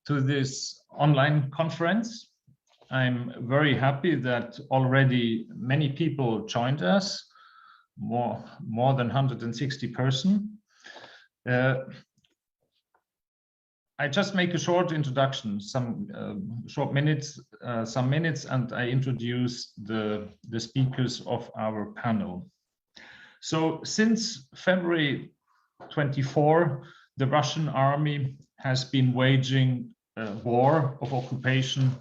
to this online conference. I'm very happy that already many people joined us, more than 160 persons. I just make a short introduction, some minutes, and I introduce the speakers of our panel. So since February 24, the Russian army has been waging a war of occupation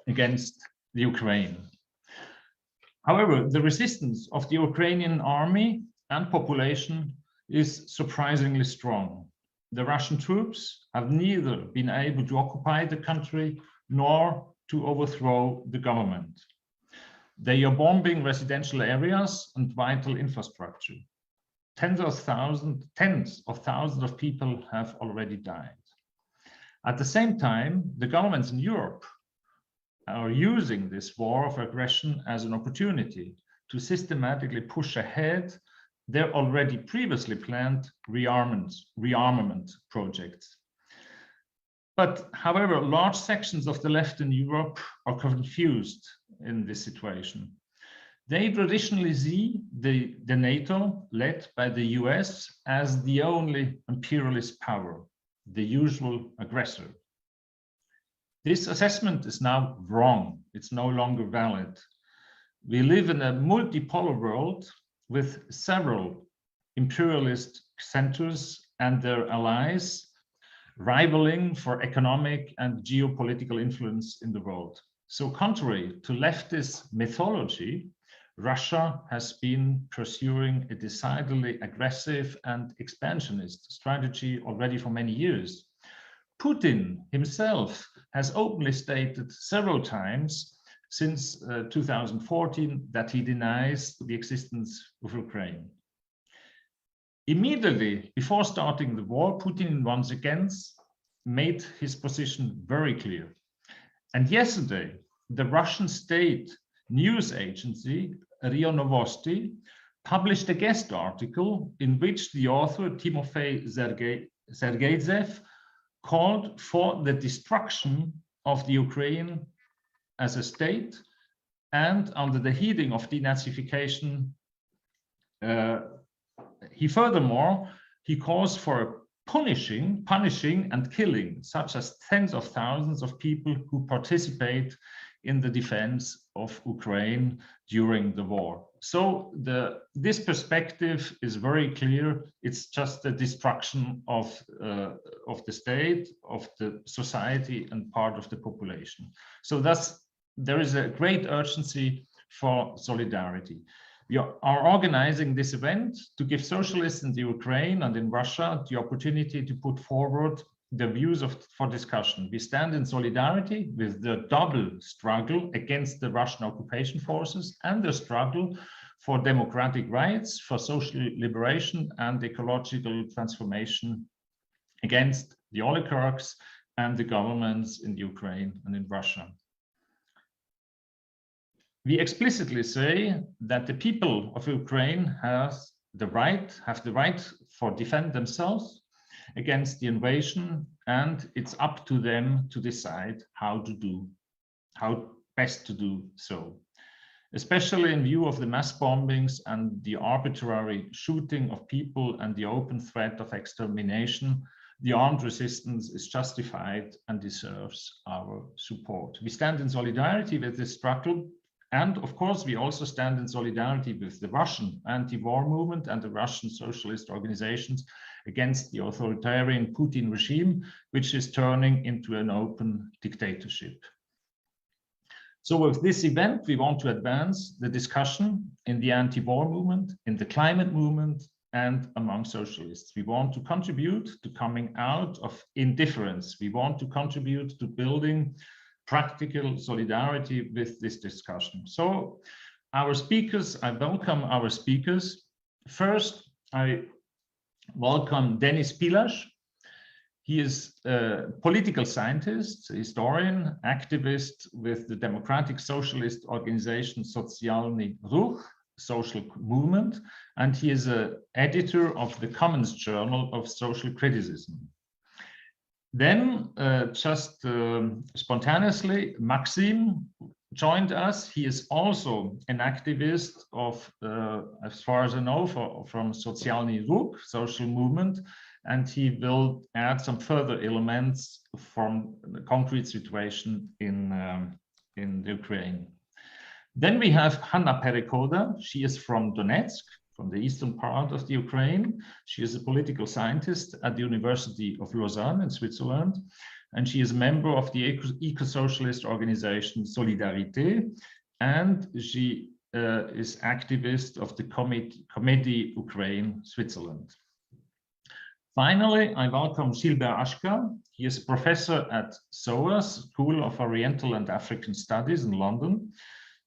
against the Ukraine. However, the resistance of the Ukrainian army and population is surprisingly strong. The Russian troops have neither been able to occupy the country nor to overthrow the government. They are bombing residential areas and vital infrastructure. Tens of thousands of people have already died. At the same time, the governments in Europe are using this war of aggression as an opportunity to systematically push ahead their already previously planned rearmament projects. But however, large sections of the left in Europe are confused in this situation. They traditionally see the NATO, led by the US, as the only imperialist power, the usual aggressor. This assessment is now wrong. It's no longer valid. We live in a multipolar world with several imperialist centers and their allies rivaling for economic and geopolitical influence in the world. So contrary to leftist mythology, Russia has been pursuing a decidedly aggressive and expansionist strategy already for many years. Putin himself has openly stated several times since 2014 that he denies the existence of Ukraine. Immediately before starting the war, Putin once again made his position very clear. And yesterday, the Russian state news agency RIA Novosti published a guest article in which the author Timofey Sergeyev called for the destruction of the Ukraine as a state, and under the heading of denazification, he calls for punishing and killing such as tens of thousands of people who participate in the defense of Ukraine during the war. So this perspective is very clear. It's just the destruction of the state, of the society, and part of the population. So there is a great urgency for solidarity. We are organizing this event to give socialists in the Ukraine and in Russia the opportunity to put forward the views for discussion. We stand in solidarity with the double struggle against the Russian occupation forces and the struggle for democratic rights, for social liberation and ecological transformation against the oligarchs and the governments in Ukraine and in Russia. We explicitly say that the people of Ukraine have the right for defend themselves against the invasion, and it's up to them to decide how best to do so. Especially in view of the mass bombings and the arbitrary shooting of people and the open threat of extermination, the armed resistance is justified and deserves our support. We stand in solidarity with this struggle. And of course, we also stand in solidarity with the Russian anti-war movement and the Russian socialist organizations against the authoritarian Putin regime, which is turning into an open dictatorship. So with this event, we want to advance the discussion in the anti-war movement, in the climate movement, and among socialists. We want to contribute to coming out of indifference. We want to contribute to building practical solidarity with this discussion. So I welcome our speakers. First, I welcome Denis Pilash. He is a political scientist, historian, activist with the democratic socialist organization Socjalny Ruch, social movement, and he is an editor of the Commons Journal of Social Criticism. Then just spontaneously, Maxim joined us. He is also an activist of, as far as I know, from Socialny Ruch, social movement, and he will add some further elements from the concrete situation in the Ukraine. Then we have Hanna Perikoda. She is from Donetsk, from the eastern part of the Ukraine. She is a political scientist at the University of Lausanne in Switzerland, and she is a member of the eco-socialist organization Solidarité, and she is activist of the Committee Ukraine Switzerland. Finally, I welcome Gilbert Ashka. He is a professor at SOAS, School of Oriental and African Studies in London.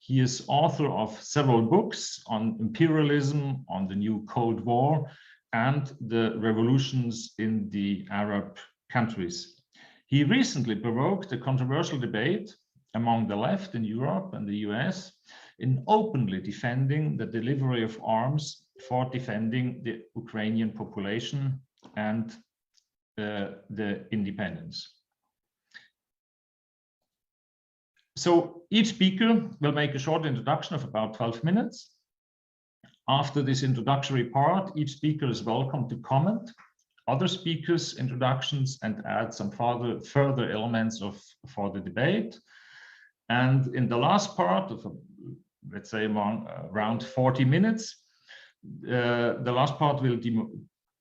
He is author of several books on imperialism, on the new Cold War, and the revolutions in the Arab countries. He recently provoked a controversial debate among the left in Europe and the US in openly defending the delivery of arms for defending the Ukrainian population and the independence. So each speaker will make a short introduction of about 12 minutes. After this introductory part, each speaker is welcome to comment other speakers' introductions and add some further elements for the debate. And in the last part of, let's say, around 40 minutes, the last part will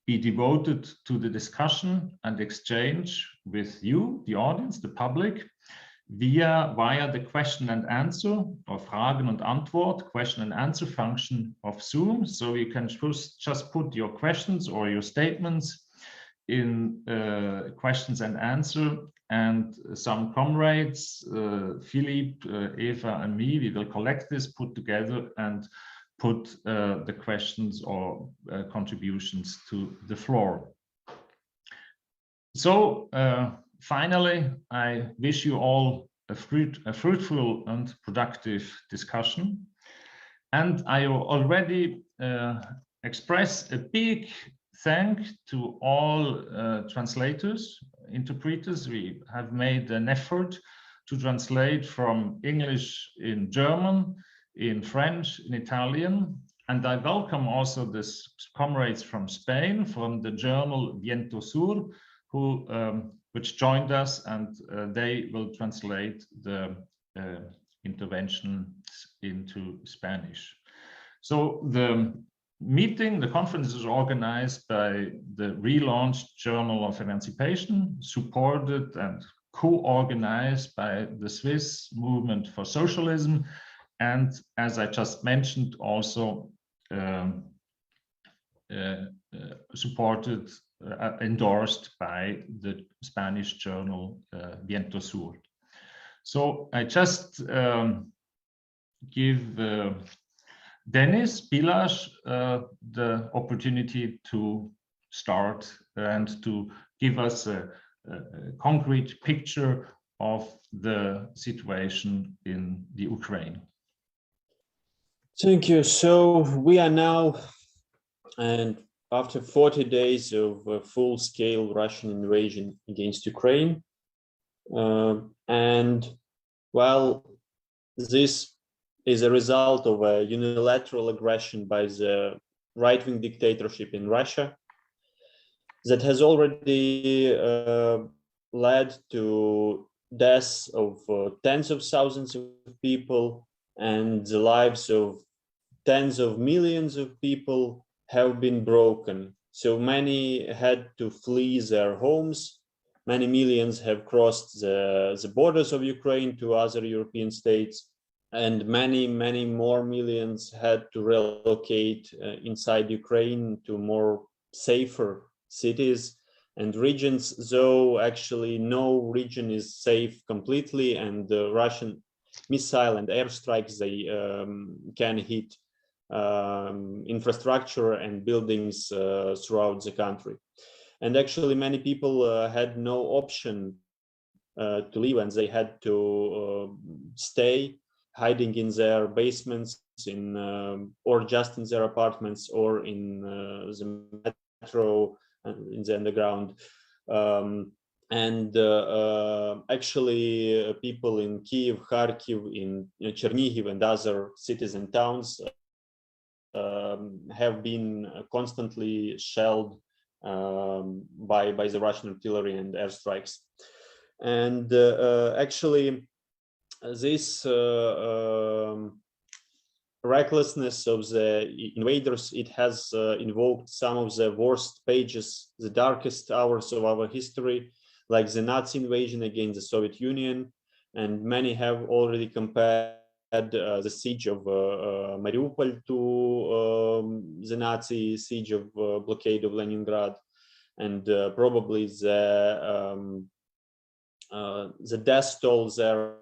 be devoted to the discussion and exchange with you, the audience, the public, via the question and answer, or Fragen und Antwort, question and answer function of Zoom. So you can just put your questions or your statements in questions and answer, and some comrades, Philippe, Eva, and me, we will collect this, put together, and put the questions or contributions to the floor. So finally, I wish you all a fruitful and productive discussion. And I already express a big thank to all translators, interpreters. We have made an effort to translate from English in German, in French, in Italian. And I welcome also the comrades from Spain, from the journal Viento Sur, which joined us, and they will translate the interventions into Spanish. So the conference is organized by the relaunched Journal of Emancipation, supported and co-organized by the Swiss Movement for Socialism, and as I just mentioned, also supported, endorsed by the Spanish journal Viento Sur. So I just give Dennis Pilas the opportunity to start and to give us a concrete picture of the situation in the Ukraine. Thank you. So we are now, and after 40 days of full-scale Russian invasion against Ukraine, and while this is a result of a unilateral aggression by the right-wing dictatorship in Russia that has already led to deaths of tens of thousands of people, and the lives of tens of millions of people have been broken. So many had to flee their homes. Many millions have crossed the borders of Ukraine to other European states, and many more millions had to relocate inside Ukraine to more safer cities and regions, though actually no region is safe completely, and the Russian missile and airstrikes, they can hit infrastructure and buildings throughout the country. And actually many people had no option to leave, and they had to stay hiding in their basements, or just in their apartments, or in the metro, in the underground. And actually, people in Kiev, Kharkiv, in Chernihiv, and other cities and towns have been constantly shelled by the Russian artillery and airstrikes. And actually, this recklessness of the invaders, it has invoked some of the worst pages, the darkest hours of our history, like the Nazi invasion against the Soviet Union. And many have already compared the siege of Mariupol to the Nazi siege of blockade of Leningrad. And probably the death toll there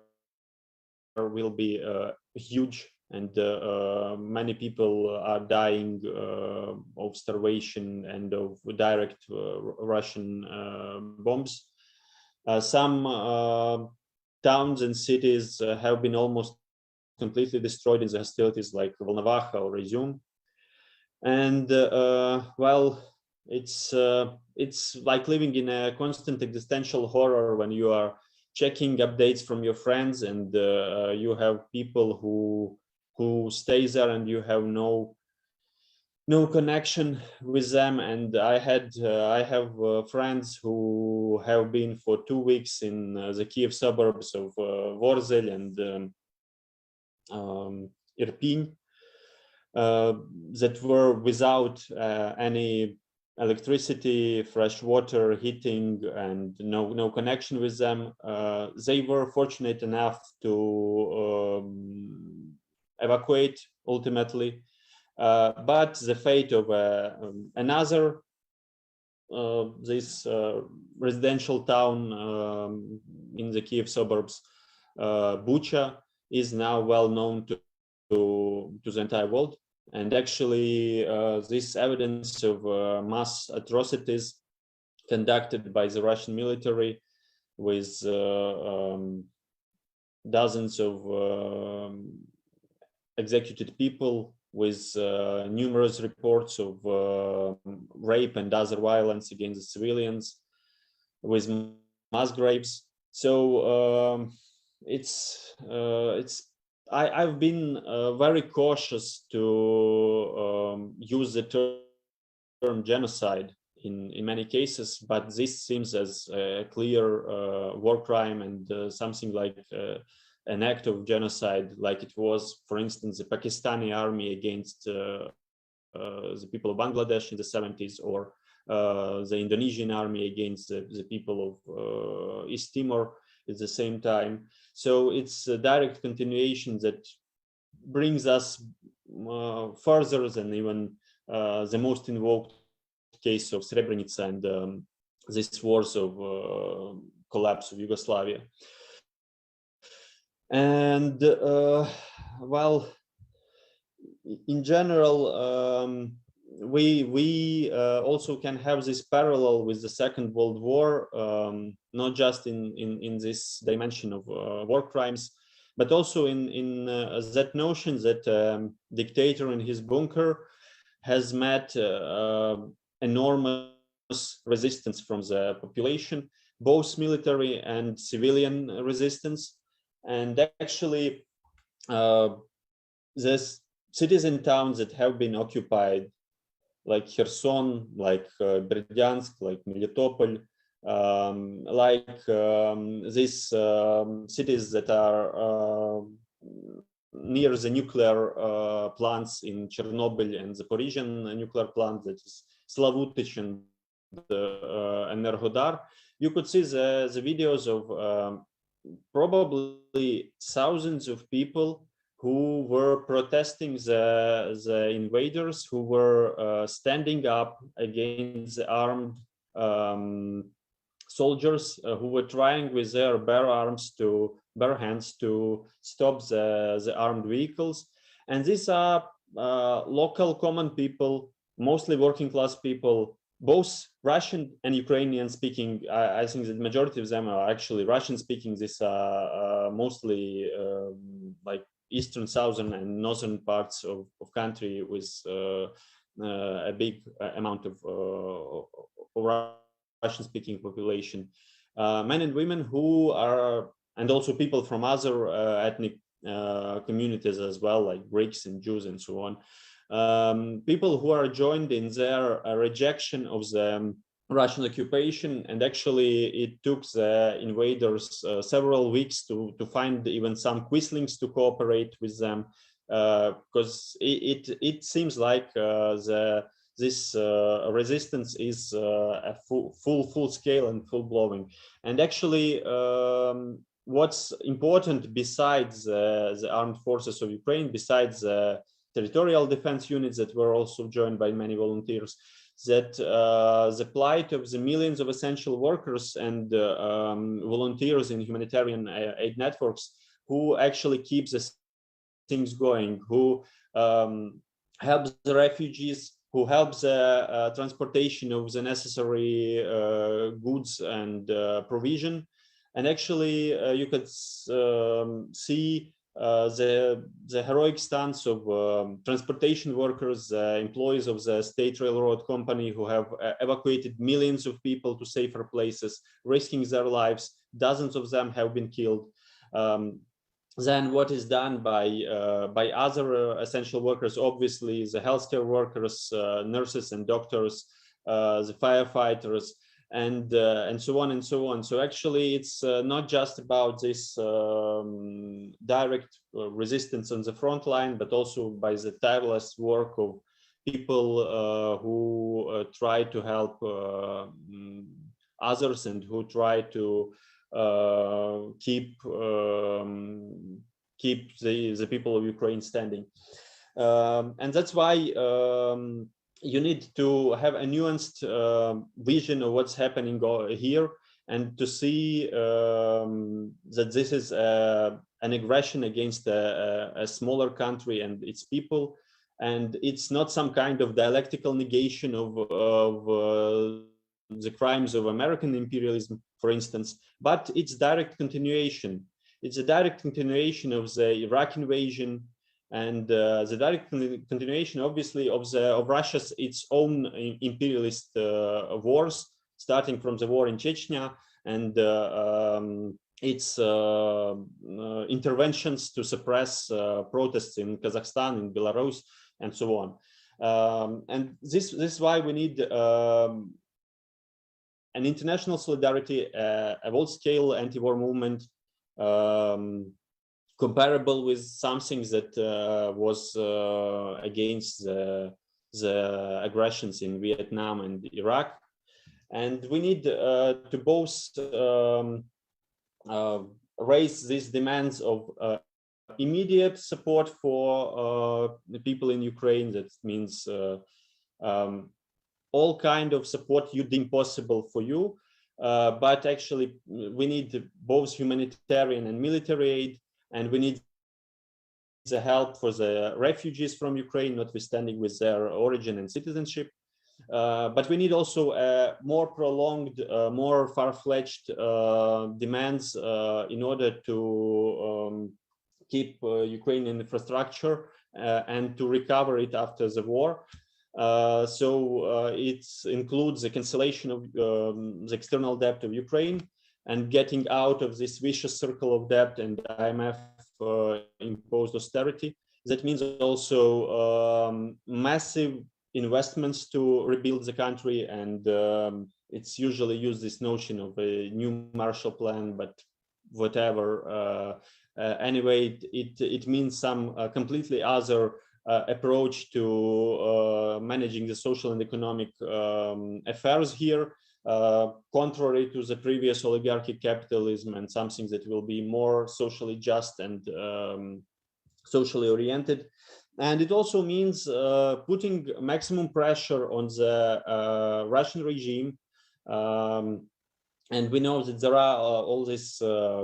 will be huge, and many people are dying of starvation and of direct Russian bombs. Some towns and cities have been almost completely destroyed in the hostilities, like Volnovakha or Izium. And well, it's like living in a constant existential horror when you are checking updates from your friends, and you have people who stay there, and you have no connection with them. And I have friends who have been for 2 weeks in the Kiev suburbs of Vorzel and Irpin, that were without any electricity, fresh water, heating, and no connection with them. They were fortunate enough to evacuate ultimately, but the fate of another this residential town in the Kiev suburbs, Bucha, is now well known to the entire world. And actually, this evidence of mass atrocities conducted by the Russian military with dozens of executed people, with numerous reports of rape and other violence against the civilians, with mass graves. So I've been very cautious to use the term genocide in many cases, but this seems as a clear war crime, and something like an act of genocide, like it was, for instance, the Pakistani army against the people of Bangladesh in the 70s, or the Indonesian army against the people of East Timor at the same time. So it's a direct continuation that brings us further than even the most invoked case of Srebrenica and this wars of collapse of Yugoslavia. And well, in general, we also can have this parallel with the Second World War, not just in this dimension of war crimes, but also in that notion that dictator in his bunker has met enormous resistance from the population, both military and civilian resistance. And actually, there's cities and towns that have been occupied, like Kherson, like Berdyansk, like Melitopol, like these cities that are near the nuclear plants in Chernobyl and Zaporizhian nuclear plant, that is Slavutych and Enerhodar. You could see the videos of probably thousands of people who were protesting the invaders, who were standing up against the armed soldiers who were trying with their bare hands to stop the armed vehicles. And these are local common people, mostly working class people, both Russian and Ukrainian speaking. I think the majority of them are actually Russian speaking. These are mostly like eastern, southern, and northern parts of country, with a big amount of Russian speaking population. men and women who are, and also people from other ethnic communities as well, like Greeks and Jews and so on. People who are joined in their rejection of the Russian occupation, and actually it took the invaders several weeks to find even some Quislings to cooperate with them, because it seems like this resistance is a full scale and full blowing. And actually, what's important besides the armed forces of Ukraine, besides the territorial defense units that were also joined by many volunteers, that the plight of the millions of essential workers and volunteers in humanitarian aid networks who actually keep the things going, who help the refugees, who help the transportation of the necessary goods and provision. And actually, you could see the heroic stance of transportation workers, employees of the state railroad company, who have evacuated millions of people to safer places, risking their lives. Dozens of them have been killed. Then what is done by other essential workers, obviously the healthcare workers, nurses and doctors, the firefighters, and so on and so on. So actually, it's not just about this direct resistance on the front line, but also by the tireless work of people who try to help others and who try to keep the people of Ukraine standing. And that's why you need to have a nuanced vision of what's happening here, and to see that this is an aggression against a smaller country and its people, and it's not some kind of dialectical negation of the crimes of American imperialism, for instance, but it's direct continuation. It's a direct continuation of the Iraq invasion, and the direct continuation, obviously, of Russia's its own imperialist wars, starting from the war in Chechnya and its interventions to suppress protests in Kazakhstan, in Belarus, and so on. And this is why we need an international solidarity, a world-scale anti-war movement, comparable with something that was against the aggressions in Vietnam and Iraq. And we need to both raise these demands of immediate support for the people in Ukraine. That means all kind of support you deem possible for you, but actually we need both humanitarian and military aid, and we need the help for the refugees from Ukraine, notwithstanding with their origin and citizenship. But we need also more prolonged, more far-fetched demands in order to keep Ukrainian infrastructure and to recover it after the war. So it includes the cancellation of the external debt of Ukraine, and getting out of this vicious circle of debt and IMF imposed austerity. That means also massive investments to rebuild the country, and it's usually used this notion of a new Marshall Plan, but whatever. Anyway, it means some completely other approach to managing the social and economic affairs here, contrary to the previous oligarchic capitalism, and something that will be more socially just and socially oriented. And it also means putting maximum pressure on the Russian regime. And we know that there are all these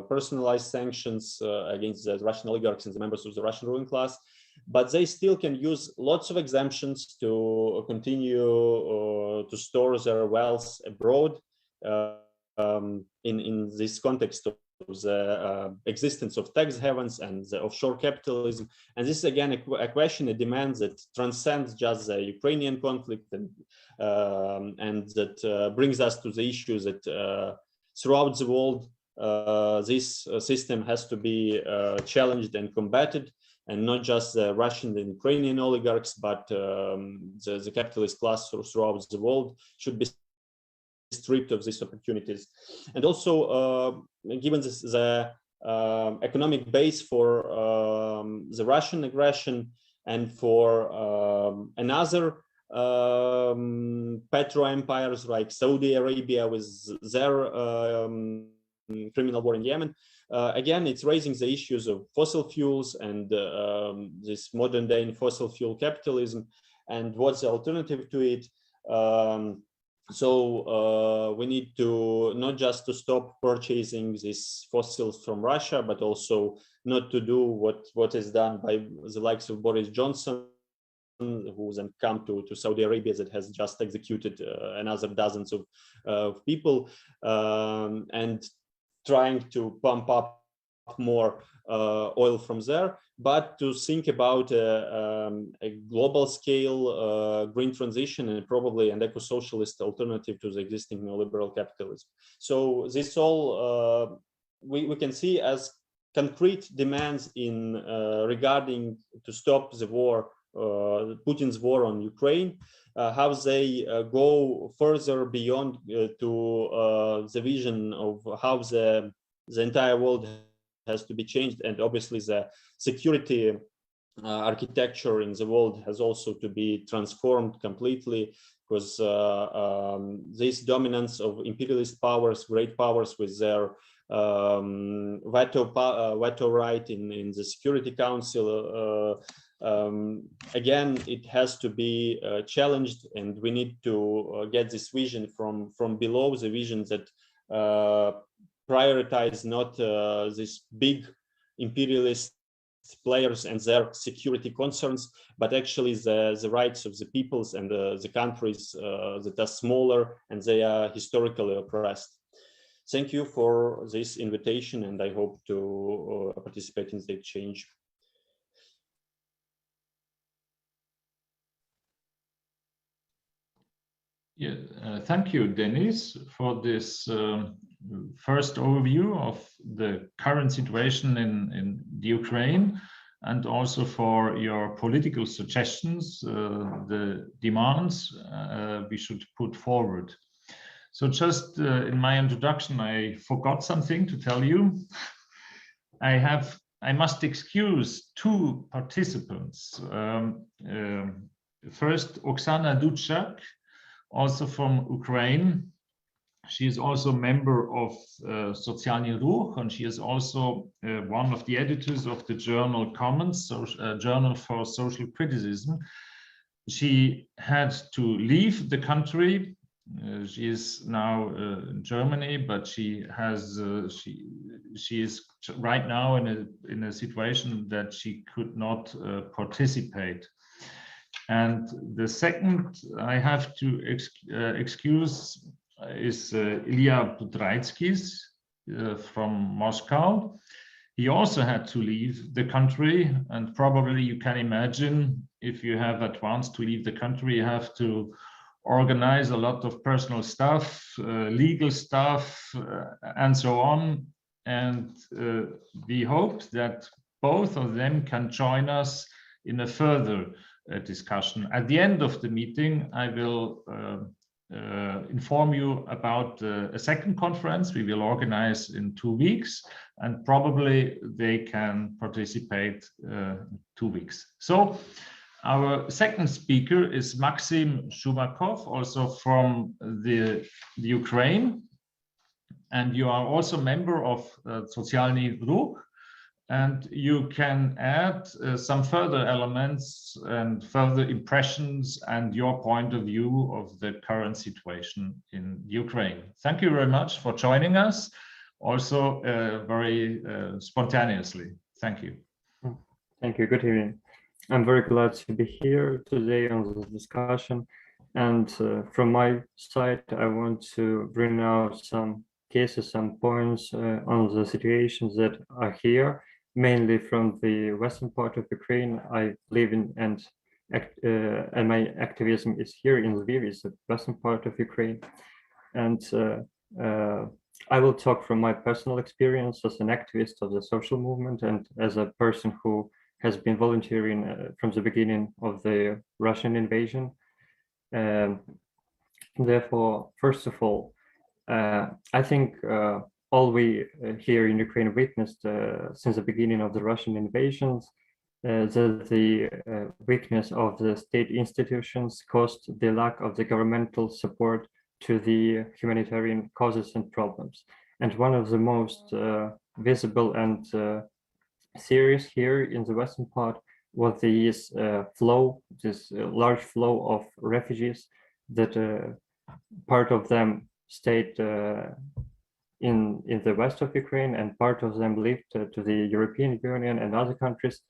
personalized sanctions against the Russian oligarchs and the members of the Russian ruling class, but they still can use lots of exemptions to continue to store their wealth abroad in this context of the existence of tax havens and the offshore capitalism. And this is again a question, a demand that transcends just the Ukrainian conflict, and that brings us to the issue that throughout the world, this system has to be challenged and combated, and not just the Russian and Ukrainian oligarchs, but the capitalist class throughout the world should be stripped of these opportunities. And also, given the economic base for the Russian aggression and for another petro empires like Saudi Arabia with their criminal war in Yemen, again, it's raising the issues of fossil fuels and this modern day fossil fuel capitalism, and what's the alternative to it. So we need to not just to stop purchasing these fossils from Russia, but also not to do what is done by the likes of Boris Johnson, who then come to Saudi Arabia, that has just executed another dozens of people, and trying to pump up more oil from there, but to think about a global scale green transition and probably an eco-socialist alternative to the existing neoliberal capitalism. So this all we can see as concrete demands in regarding to stop the war, Putin's war on Ukraine, how they go further beyond to the vision of how the entire world has to be changed, and obviously the security architecture in the world has also to be transformed completely, because this dominance of imperialist powers, great powers with their veto right in the Security Council, again, it has to be challenged, and we need to get this vision from below, the vision that prioritize not these big imperialist players and their security concerns, but actually the rights of the peoples and the countries that are smaller and they are historically oppressed. Thank you for this invitation, and I hope to participate in the exchange. Yeah, thank you, Denis, for this first overview of the current situation in the Ukraine, and also for your political suggestions, the demands we should put forward. So just in my introduction, I forgot something to tell you. I must excuse two participants. First, Oksana Dudchak, also from Ukraine. She is also a member of Socialny Ruch, and she is also one of the editors of the journal Commons, Journal for Social Criticism. She had to leave the country. She is now in Germany, but she is right now in a situation that she could not participate. And the second I have to excuse is Ilya Budraitskis from Moscow. He also had to leave the country, and probably you can imagine, if you have at once to leave the country, you have to organize a lot of personal stuff, legal stuff, and so on. And we hope that both of them can join us in a further discussion. At the end of the meeting, I will inform you about a second conference we will organize in 2 weeks, and probably they can participate 2 weeks. So our second speaker is Maxim Shumakov, also from the Ukraine, and you are also member of Socialny Ruch. And you can add some further elements and further impressions and your point of view of the current situation in Ukraine. Thank you very much for joining us, also very spontaneously. Thank you. Thank you. Good evening. I'm very glad to be here today on this discussion. And from my side, I want to bring out some cases, some points on the situations that are here, mainly from the western part of Ukraine. I live in and my activism is here in Lviv, is the western part of Ukraine. And I will talk from my personal experience as an activist of the social movement and as a person who has been volunteering from the beginning of the Russian invasion. Therefore, first of all, I think all we here in Ukraine witnessed since the beginning of the Russian invasions, the weakness of the state institutions caused the lack of the governmental support to the humanitarian causes and problems. And one of the most visible and serious here in the western part was this large flow of refugees that part of them stayed in the west of Ukraine and part of them lived to the European Union and other countries,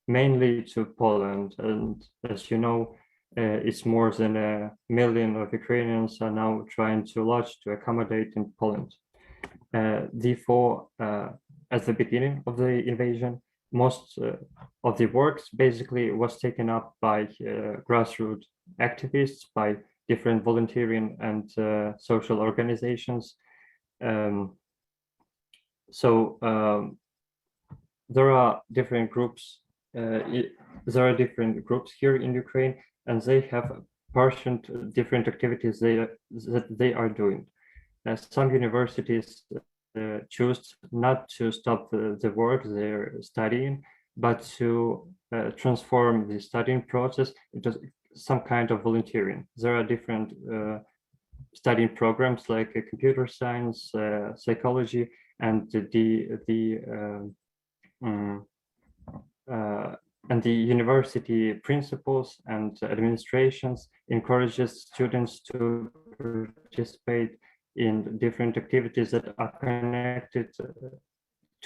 mainly to Poland. And as you know, it's more than 1 million of Ukrainians are now trying to lodge to accommodate in Poland. Therefore, at the beginning of the invasion, most of the works basically was taken up by grassroots activists, by different volunteering and social organizations. There are different groups. There are different groups here in Ukraine, and they have partially different activities that they are doing. Some universities choose not to stop the work they're studying, but to transform the studying process into some kind of volunteering. There are different studying programs like computer science, psychology, and the university principals and administrations encourages students to participate in different activities that are connected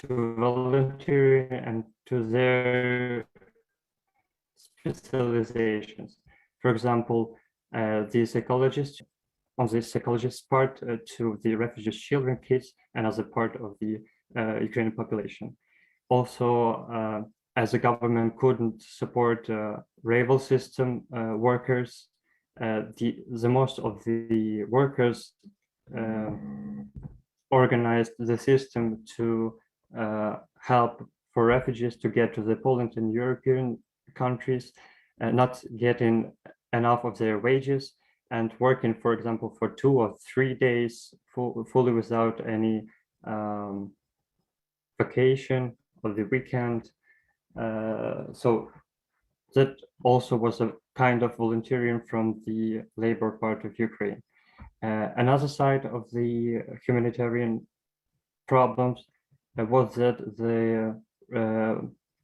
to volunteering and to their specializations. For example, the psychologists, on the psychologist part, to the refugee children, kids, and as a part of the Ukrainian population. Also, as the government couldn't support railway system workers, the most of the workers organized the system to help for refugees to get to the Poland and European countries, not getting enough of their wages and working, for example, for 2 or 3 days fully without any vacation or the weekend. So that also was a kind of volunteering from the labor part of Ukraine. Another side of the humanitarian problems was that the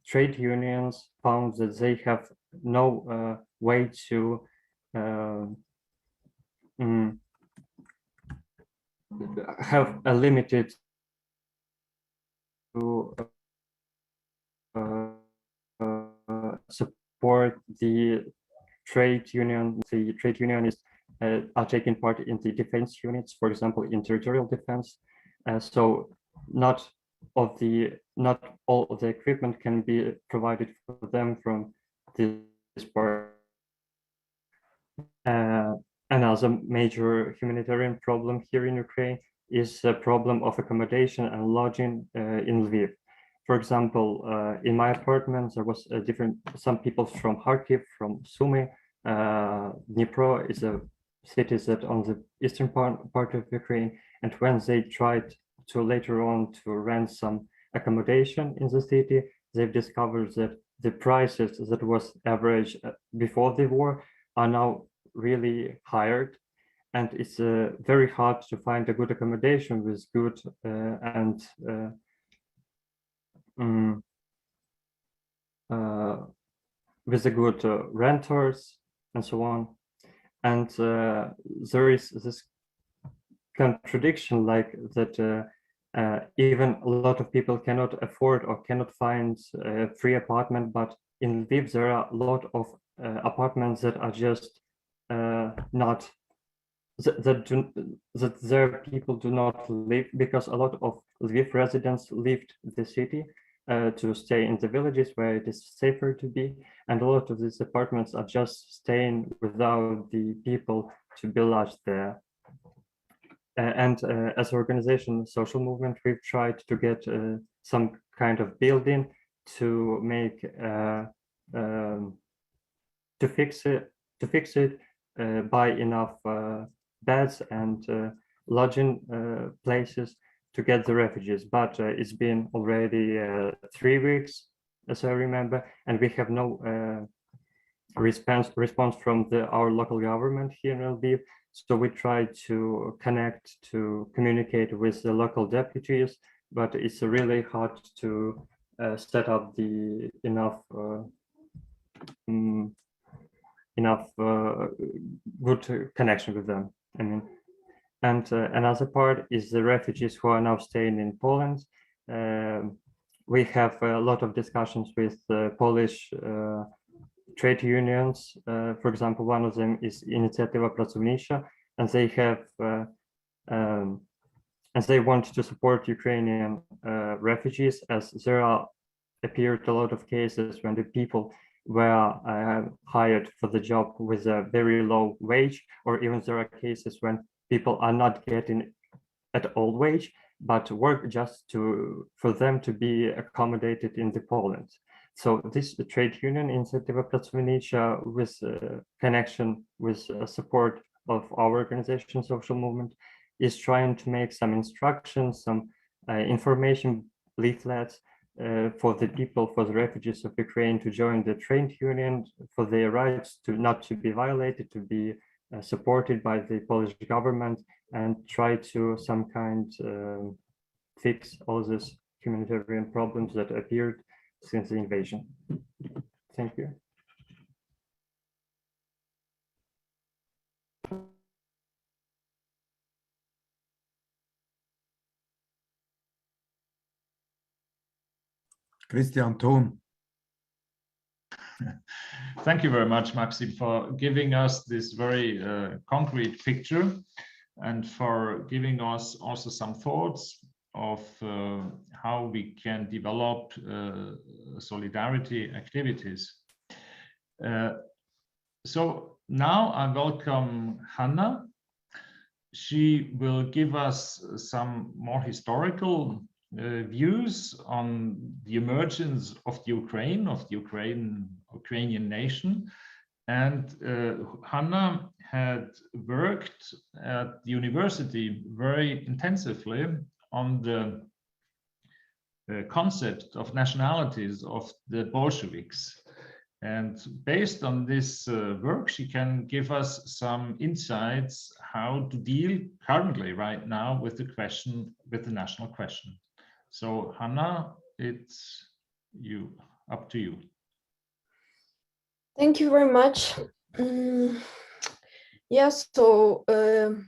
trade unions found that they have no way to have a limited to support the trade union. The trade unionists are taking part in the defense units, for example, in territorial defense. So not all of the equipment can be provided for them from this part. Another major humanitarian problem here in Ukraine is the problem of accommodation and lodging in Lviv. For example, in my apartment, there was some people from Kharkiv, from Sumy. Dnipro is a city that on the eastern part of Ukraine. And when they tried to later on to rent some accommodation in the city, they've discovered that the prices that was average before the war are now really higher, and it's very hard to find a good accommodation with good with a good renters and so on. And there is this contradiction, like that even a lot of people cannot afford or cannot find a free apartment, but in Lviv there are a lot of apartments that are just not that their people do not live, because a lot of Lviv residents left the city to stay in the villages where it is safer to be, and a lot of these apartments are just staying without the people to be lodged there. and as an organization, social movement, we've tried to get some kind of building to make to fix it, buy enough beds and lodging places to get the refugees. But it's been already 3 weeks, as I remember, and we have no response from our local government here in Lviv. So we try to communicate with the local deputies, but it's really hard to set up the enough good connection with them. I mean, and another part is the refugees who are now staying in Poland. We have a lot of discussions with Polish trade unions. For example, one of them is Inicjatywa Pracownicza, and they have and they want to support Ukrainian refugees, as there appeared a lot of cases when the people were hired for the job with a very low wage, or even there are cases when people are not getting at all wage, but work just for them to be accommodated in the Poland. So this trade union, Inicjatywa Pracownicza, with connection with support of our organization, social movement, is trying to make some instructions, some information leaflets for the people, for the refugees of Ukraine to join the trade union, for their rights to not to be violated, to be supported by the Polish government, and try to some kind fix all these humanitarian problems that appeared since the invasion. Thank you. Christian Thun. Thank you very much, Maxim, for giving us this very concrete picture and for giving us also some thoughts of how we can develop solidarity activities. So now I welcome Hanna. She will give us some more historical views on the emergence of the Ukrainian nation. And Hanna had worked at the university very intensively on the concept of nationalities of the Bolsheviks. And based on this work, she can give us some insights how to deal currently right now with the national question. So Hanna, it's up to you. Thank you very much. Yes, so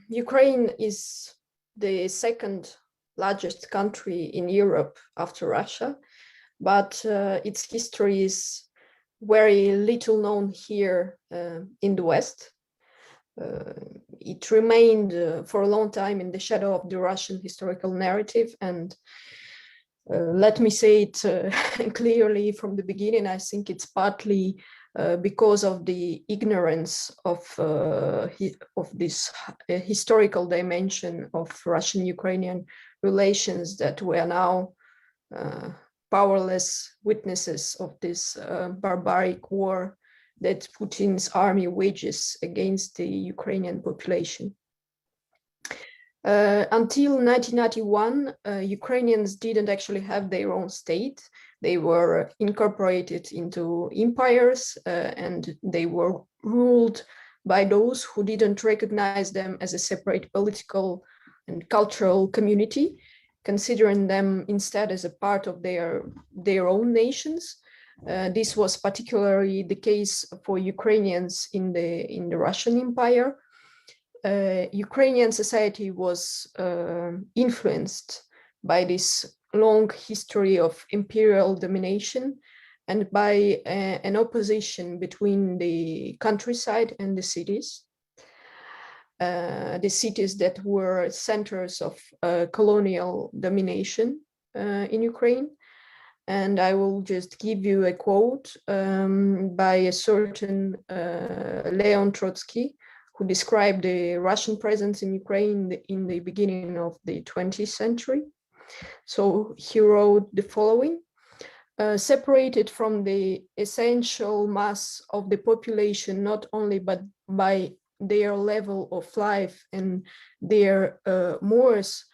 Ukraine is the second largest country in Europe after Russia, but its history is very little known here in the West. It remained for a long time in the shadow of the Russian historical narrative, and let me say it clearly from the beginning, I think it's partly because of the ignorance of this historical dimension of Russian-Ukrainian relations that we are now powerless witnesses of this barbaric war that Putin's army wages against the Ukrainian population. Until 1991, Ukrainians didn't actually have their own state. They were incorporated into empires and they were ruled by those who didn't recognize them as a separate political and cultural community, considering them instead as a part of their own nations. This was particularly the case for Ukrainians in the Russian Empire. Ukrainian society was influenced by this long history of imperial domination and by an opposition between the countryside and the cities. The cities that were centers of colonial domination in Ukraine. And I will just give you a quote by a certain Leon Trotsky, who described the Russian presence in Ukraine in the beginning of the 20th century. So he wrote the following: separated from the essential mass of the population, not only but by their level of life and their mores,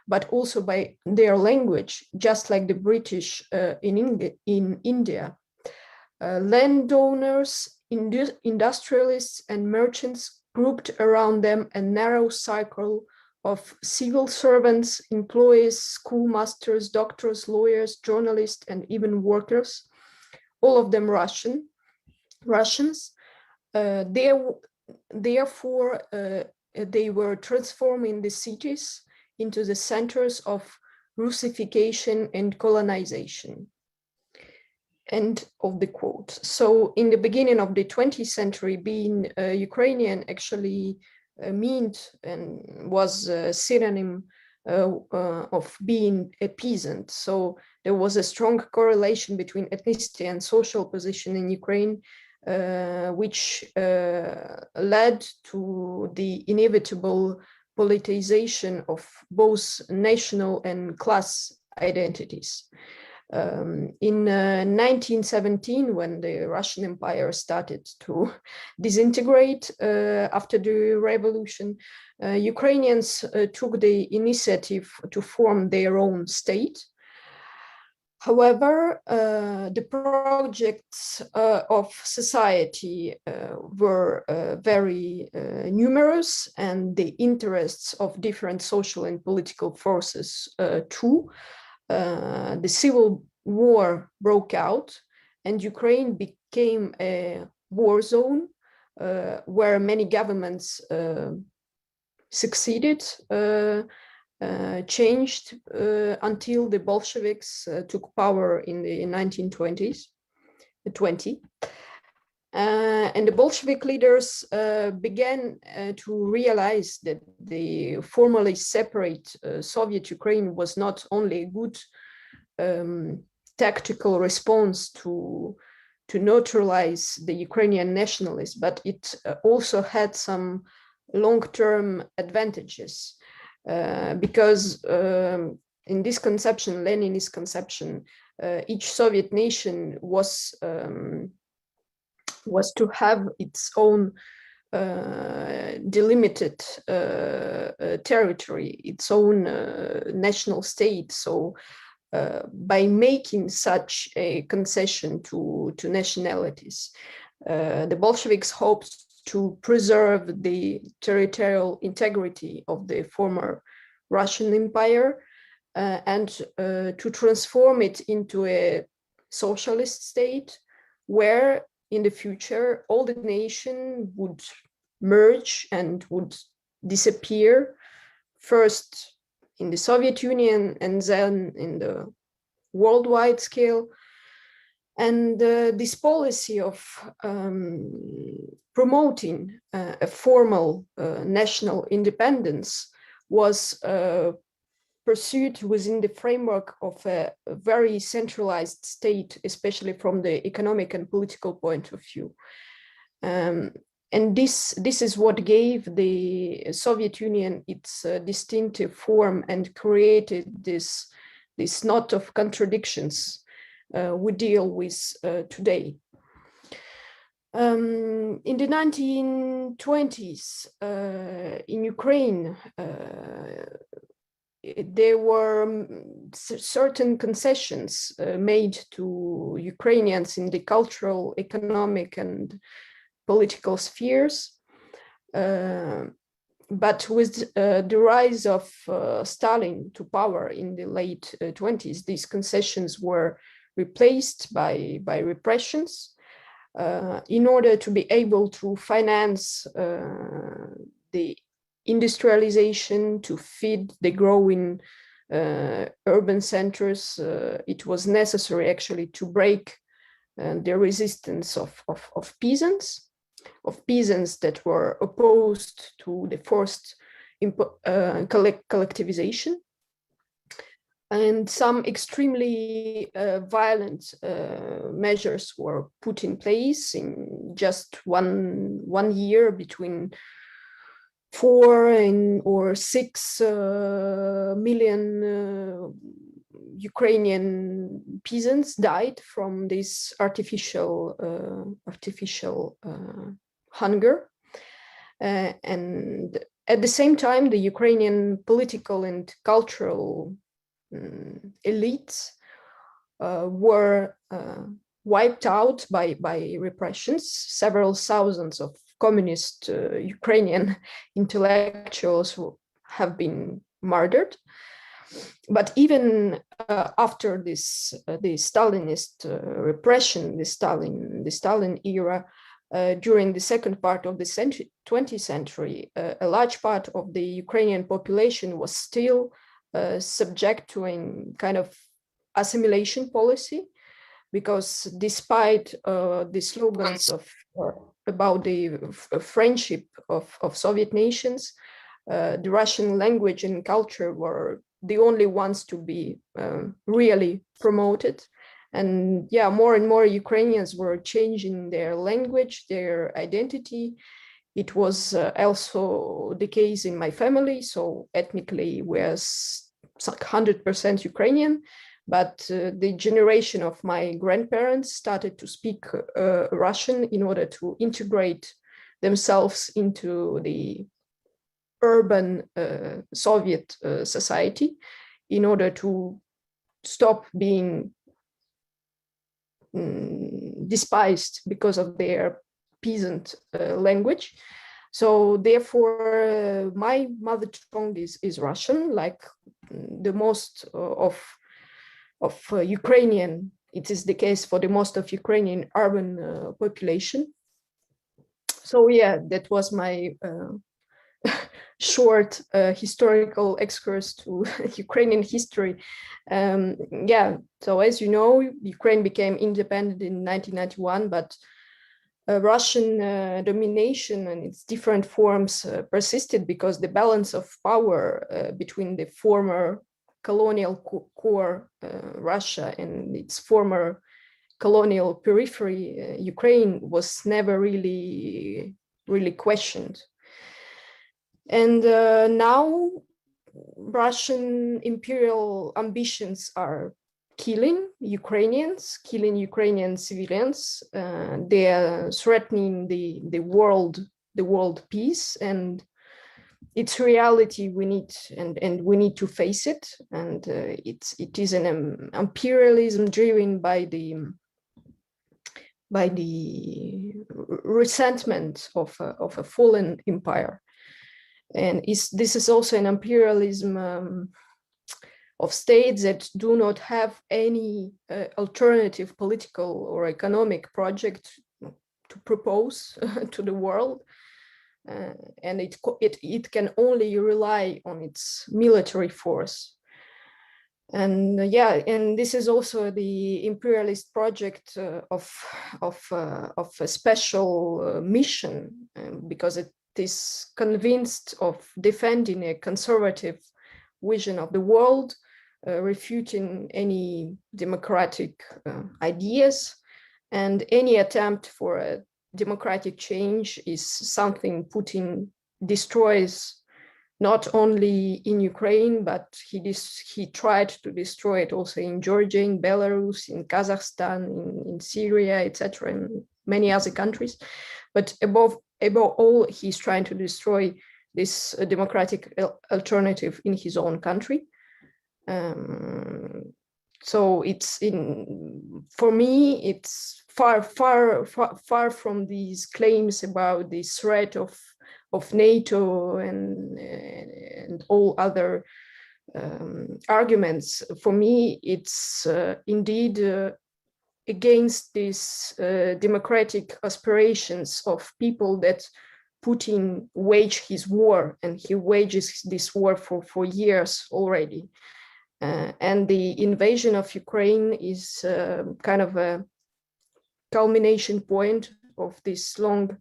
but also by their language, just like the British in India. Landowners, industrialists, and merchants grouped around them a narrow circle of civil servants, employees, schoolmasters, doctors, lawyers, journalists, and even workers, all of them Russians. Therefore, they were transforming the cities into the centers of Russification and colonization. End of the quote. So in the beginning of the 20th century, being Ukrainian actually meant and was a synonym of being a peasant. So there was a strong correlation between ethnicity and social position in Ukraine, which led to the inevitable politicization of both national and class identities. In 1917, when the Russian Empire started to disintegrate after the revolution, Ukrainians took the initiative to form their own state. However, the projects of society were very numerous, and the interests of different social and political forces too. The civil war broke out, and Ukraine became a war zone where many governments succeeded, changed until the Bolsheviks took power in the 1920s. And the Bolshevik leaders began to realize that the formerly separate Soviet Ukraine was not only a good tactical response to neutralize the Ukrainian nationalists, but it also had some long-term advantages because in this conception, Leninist conception, each Soviet nation was to have its own delimited territory, its own national state. So by making such a concession to nationalities, the Bolsheviks hoped to preserve the territorial integrity of the former Russian Empire and to transform it into a socialist state where in the future, all the nation would merge and would disappear, first in the Soviet Union and then in the worldwide scale. And this policy of promoting a formal national independence was pursued within the framework of a very centralized state, especially from the economic and political point of view. And this is what gave the Soviet Union its distinctive form and created this knot of contradictions we deal with today. In the 1920s, in Ukraine, there were certain concessions made to Ukrainians in the cultural, economic, and political spheres. But with the rise of Stalin to power in the late 20s, these concessions were replaced by repressions in order to be able to finance the industrialization, to feed the growing urban centers. It was necessary actually to break the resistance of peasants that were opposed to the forced collectivization. And some extremely violent measures were put in place in just one year between or 6 million Ukrainian peasants died from this artificial hunger, and at the same time, the Ukrainian political and cultural elites were wiped out by repressions. Several thousands of communist Ukrainian intellectuals have been murdered. But even after this, the Stalinist repression, the Stalin era, during the second part of the 20th century, a large part of the Ukrainian population was still subject to a kind of assimilation policy, because despite the slogans about the friendship of Soviet nations, the Russian language and culture were the only ones to be really promoted. And yeah, more and more Ukrainians were changing their language, their identity. It was also the case in my family. So ethnically, we're 100% Ukrainian, but the generation of my grandparents started to speak Russian in order to integrate themselves into the urban Soviet society, in order to stop being despised because of their peasant language. So therefore, my mother tongue is Russian, like the most of Ukrainian. It is the case for the most of Ukrainian urban population. So yeah, that was my short historical excursus to Ukrainian history. Yeah, so as you know, Ukraine became independent in 1991, but Russian domination and its different forms persisted, because the balance of power between the former colonial core Russia and its former colonial periphery Ukraine was never really questioned. And now Russian imperial ambitions are killing Ukrainian civilians. They are threatening the world peace, and it's reality we need, and we need to face it. And it is an imperialism driven by the resentment of a fallen empire. And this is also an imperialism of states that do not have any alternative political or economic project to propose to the world. And it can only rely on its military force. And and this is also the imperialist project of a special mission, because it is convinced of defending a conservative vision of the world, refuting any democratic ideas, and any attempt for a democratic change is something Putin destroys, not only in Ukraine, but he tried to destroy it also in Georgia, in Belarus, in Kazakhstan, in Syria, etc., and many other countries. But above all, he's trying to destroy this democratic alternative in his own country. So for me, it's far from these claims about the threat of NATO and all other arguments. For me, it's indeed against these democratic aspirations of people that Putin waged his war, and he wages this war for years already. And the invasion of Ukraine is kind of a culmination point of this long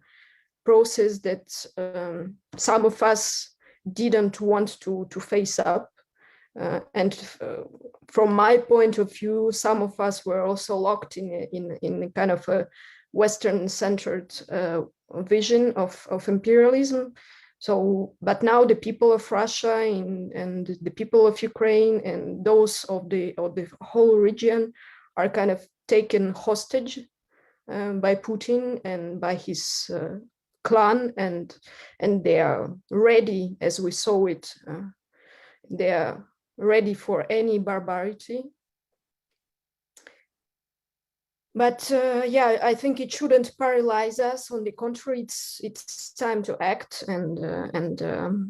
process that some of us didn't want to face up. And from my point of view, some of us were also locked in kind of a Western-centered vision of imperialism. So, but now the people of Russia and the people of Ukraine and those of the whole region are kind of taken hostage by Putin and by his clan, and they are ready, as we saw it, they are ready for any barbarity. But yeah, I think it shouldn't paralyze us. On the contrary, it's time to act, and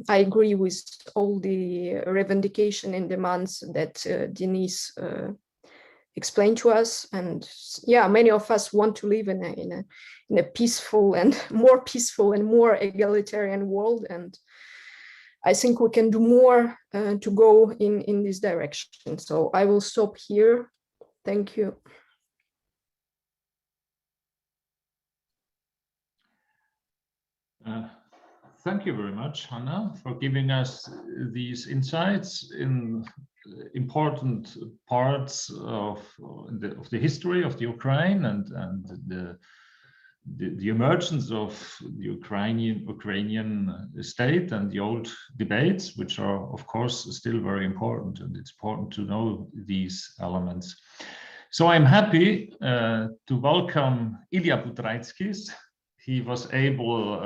I agree with all the revendication and demands that Denise explained to us. And yeah, many of us want to live in a peaceful and more egalitarian world, and I think we can do more to go in this direction. So I will stop here. Thank you. Thank you very much, Hanna, for giving us these insights in important parts of the history of the Ukraine and the emergence of the Ukrainian state and the old debates, which are, of course, still very important. And it's important to know these elements. So I'm happy to welcome Ilya Butraitskis. He was able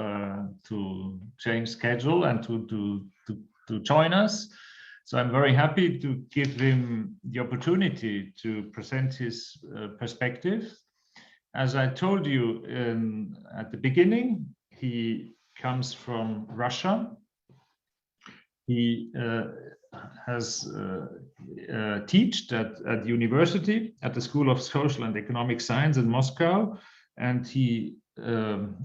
to change schedule and to join us. So I'm very happy to give him the opportunity to present his perspective. As I told you at the beginning, he comes from Russia. He has taught at the university, at the School of Social and Economic Science in Moscow, and he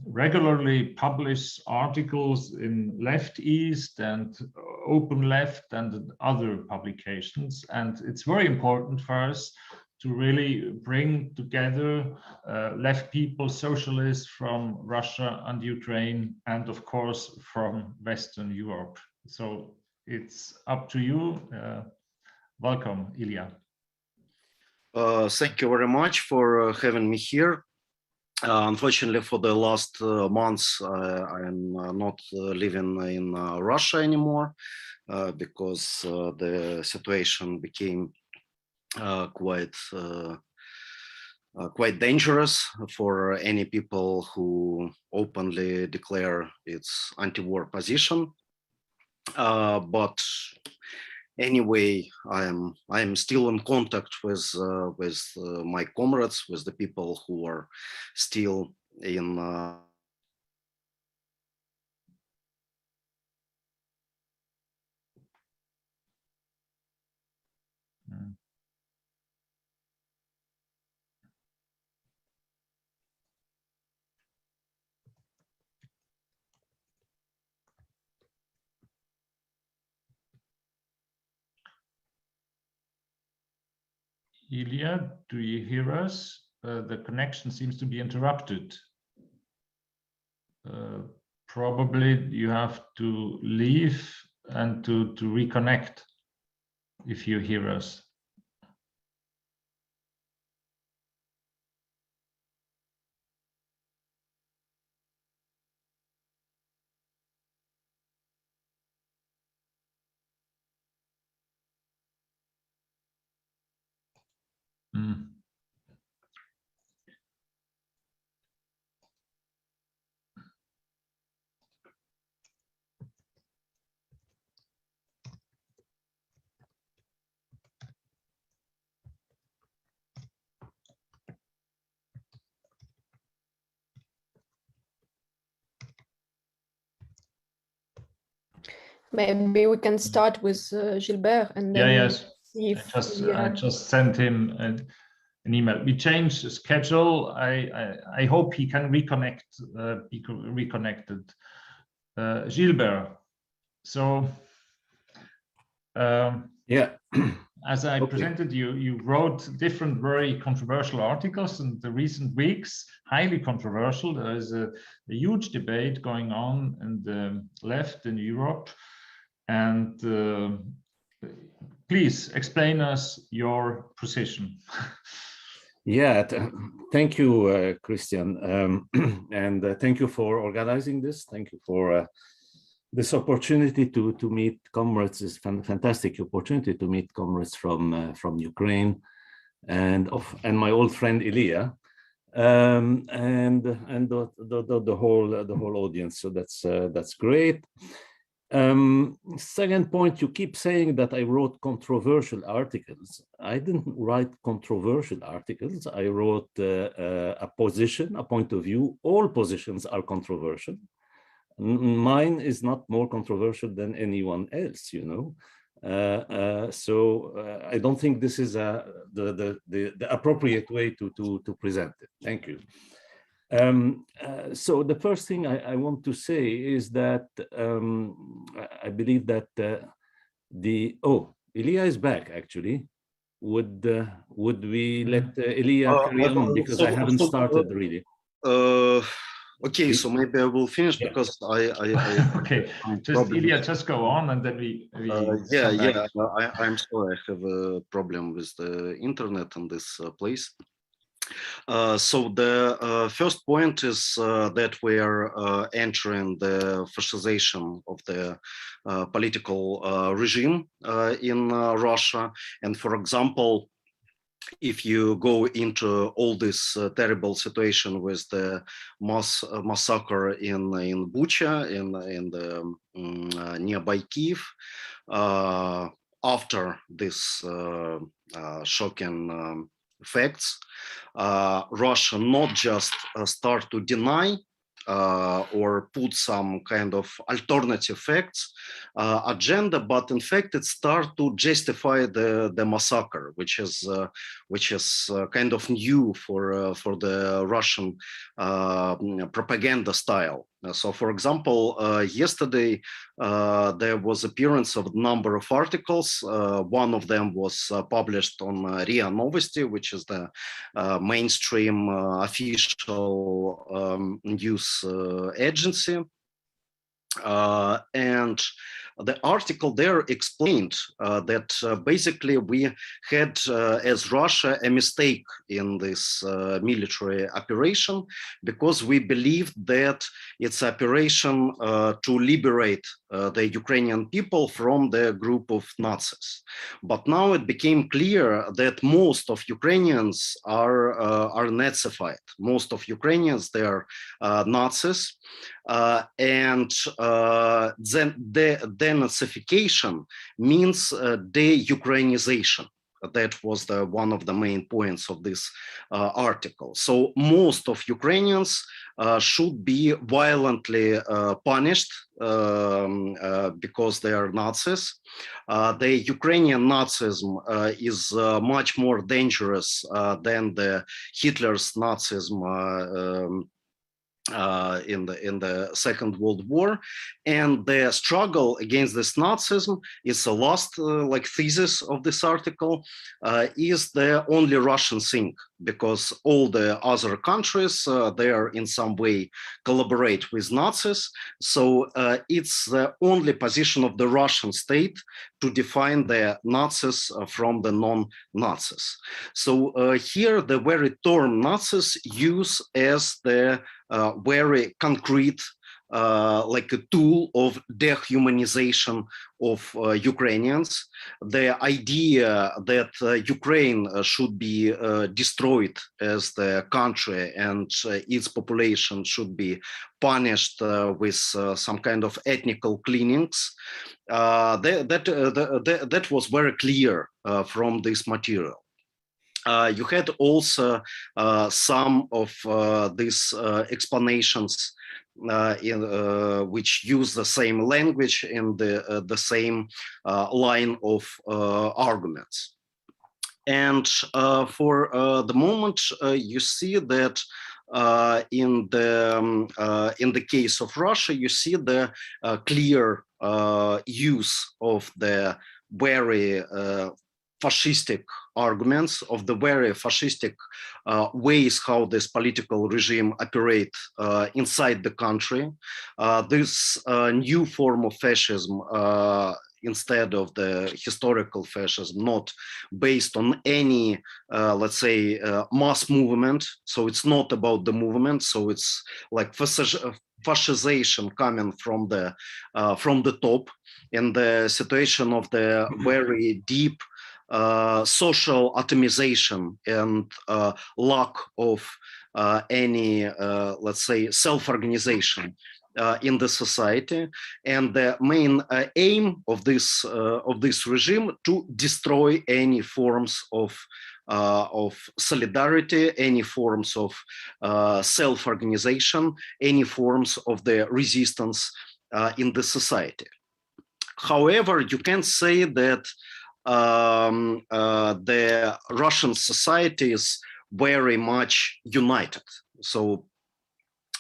regularly publish articles in Left East and Open Left and other publications. And it's very important for us to really bring together left people, socialists from Russia and Ukraine, and of course from Western Europe. So it's up to you. Welcome, Ilya. Thank you very much for having me here. Unfortunately, for the last months, I'm not living in Russia anymore because the situation became quite dangerous for any people who openly declare its anti-war position. But anyway, I'm still in contact with my comrades, with the people who are still in Ilya, do you hear us? The connection seems to be interrupted. Probably you have to leave and to reconnect if you hear us. Maybe we can start with Gilbert and then yes. see if I just sent him an email. We changed the schedule. I hope he can reconnect, be reconnected. Gilbert, so yeah. As I presented you wrote different very controversial articles in the recent weeks, highly controversial. There is a huge debate going on in the left in Europe. And please explain us your position. Yeah, thank you, Christian. And thank you for organizing this. Thank you for this opportunity to meet comrades is fantastic opportunity to meet comrades from Ukraine and my old friend Ilya, and the whole audience. So that's great. Second point, you keep saying that I wrote controversial articles. I didn't write controversial articles. I wrote a position, a point of view. All positions are controversial. Mine is not more controversial than anyone else, you know. So I don't think this is the appropriate way to present it. Thank you. So the first thing I want to say is that I believe that Ilya is back actually. Would we let Ilya carry on, because I haven't started really. Okay, so maybe I will finish because I okay, just Ilya, just go on, and then we I'm sorry, I have a problem with the internet in this place. So the first point is that we are entering the fascization of the political regime in Russia. And for example, if you go into all this terrible situation with the massacre in Bucha, in the nearby Kiev, after this shocking facts, Russia not just start to deny or put some kind of alternative facts agenda, but in fact it start to justify the massacre, which is kind of new for the Russian propaganda style. So, for example, yesterday there was appearance of a number of articles. One of them was published on RIA Novosti, which is the mainstream official news agency. And the article there explained that basically we had, as Russia, a mistake in this military operation, because we believed that it's operation to liberate the Ukrainian people from the group of Nazis. But now it became clear that most of Ukrainians are Nazified. Most of Ukrainians, they are Nazis. And then the denazification means de-Ukrainization. That was one of the main points of this article. So most of Ukrainians should be violently punished because they are Nazis. The Ukrainian Nazism is much more dangerous than the Hitler's Nazism in the Second World War, and the struggle against this Nazism is the last thesis of this article, is the only Russian thing, because all the other countries they are in some way collaborate with Nazis. So it's the only position of the Russian state to define the Nazis from the non-Nazis. So here the very term Nazis use as the very concrete like a tool of dehumanization of Ukrainians. The idea that Ukraine should be destroyed as the country and its population should be punished with some kind of ethnical cleanings, that was very clear from this material. You had also some of these explanations which use the same language and the same line of arguments. And for the moment, you see that in the case of Russia, you see the clear use of the very fascistic arguments, of the very fascistic ways how this political regime operate inside the country. This new form of fascism instead of the historical fascism, not based on any, let's say, mass movement. So it's not about the movement. So it's like fascization coming from the top, and the situation of the very deep social atomization and lack of any, let's say, self-organization in the society, and the main aim of this regime to destroy any forms of solidarity, any forms of self-organization, any forms of the resistance in the society. However, you can say that the Russian society is very much united. So,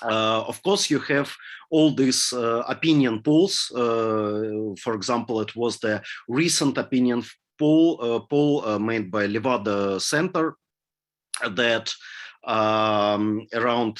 of course, you have all these opinion polls. For example, it was the recent opinion poll made by Levada Center that around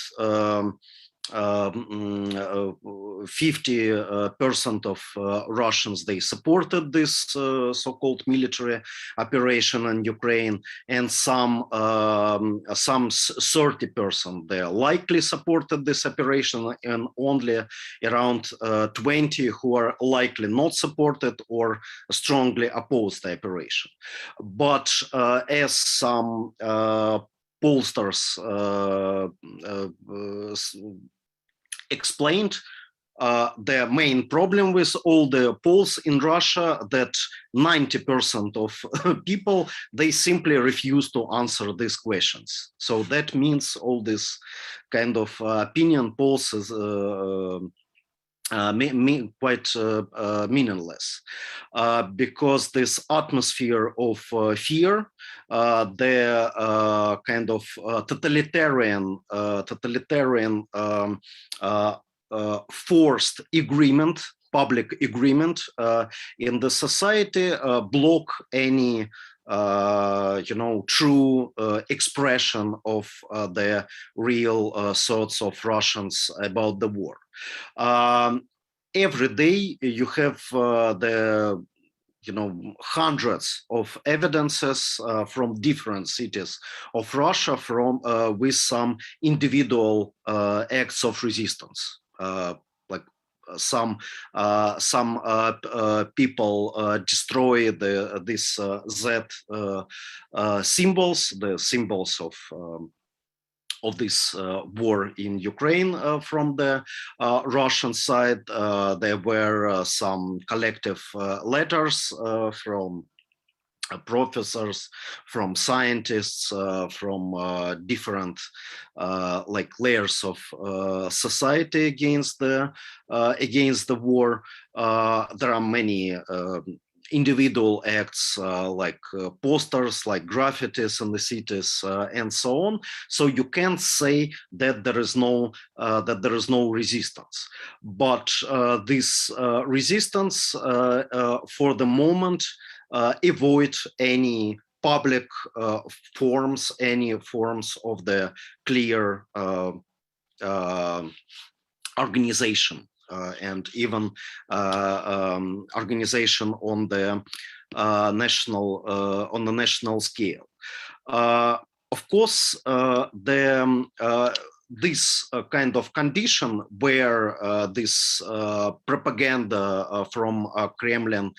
50% of Russians, they supported this so-called military operation in Ukraine, and some 30% they likely supported this operation, and only around 20 who are likely not supported or strongly opposed the operation. But as some pollsters explained, the main problem with all the polls in Russia that 90% of people, they simply refuse to answer these questions. So that means all this kind of opinion polls is quite meaningless, because this atmosphere of fear, the kind of totalitarian forced agreement, public agreement in the society, block any true expression of the real thoughts of Russians about the war. Every day you have the hundreds of evidences from different cities of Russia, from with some individual acts of resistance, like some people destroy these Z symbols, the symbols of this war in Ukraine from the Russian side. There were some collective letters from professors, from scientists, from different like layers of society against the war. There are many individual acts like posters, like graffitis in the cities, and so on. So you can't say that there is no resistance. But this resistance, for the moment, avoid any public forms, any forms of the clear organization. And even organization on the national scale. Of course, this kind of condition where this propaganda from Kremlin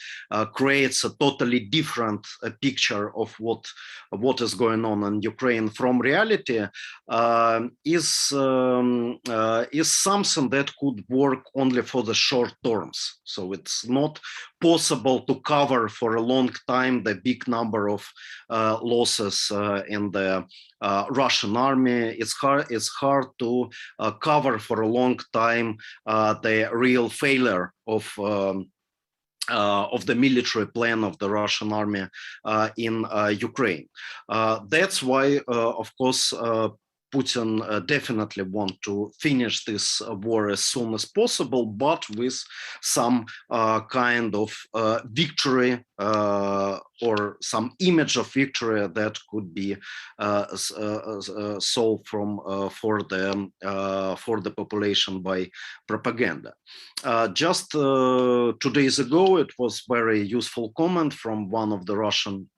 creates a totally different picture of what is going on in Ukraine from reality, is something that could work only for the short terms. So it's not possible to cover for a long time the big number of losses in the Russian army. It's hard to cover for a long time the real failure of the military plan of the Russian army in Ukraine. That's why, of course, Putin definitely want to finish this war as soon as possible, but with some kind of victory or some image of victory that could be sold for the population by propaganda. Just 2 days ago, it was very useful comment from one of the Russian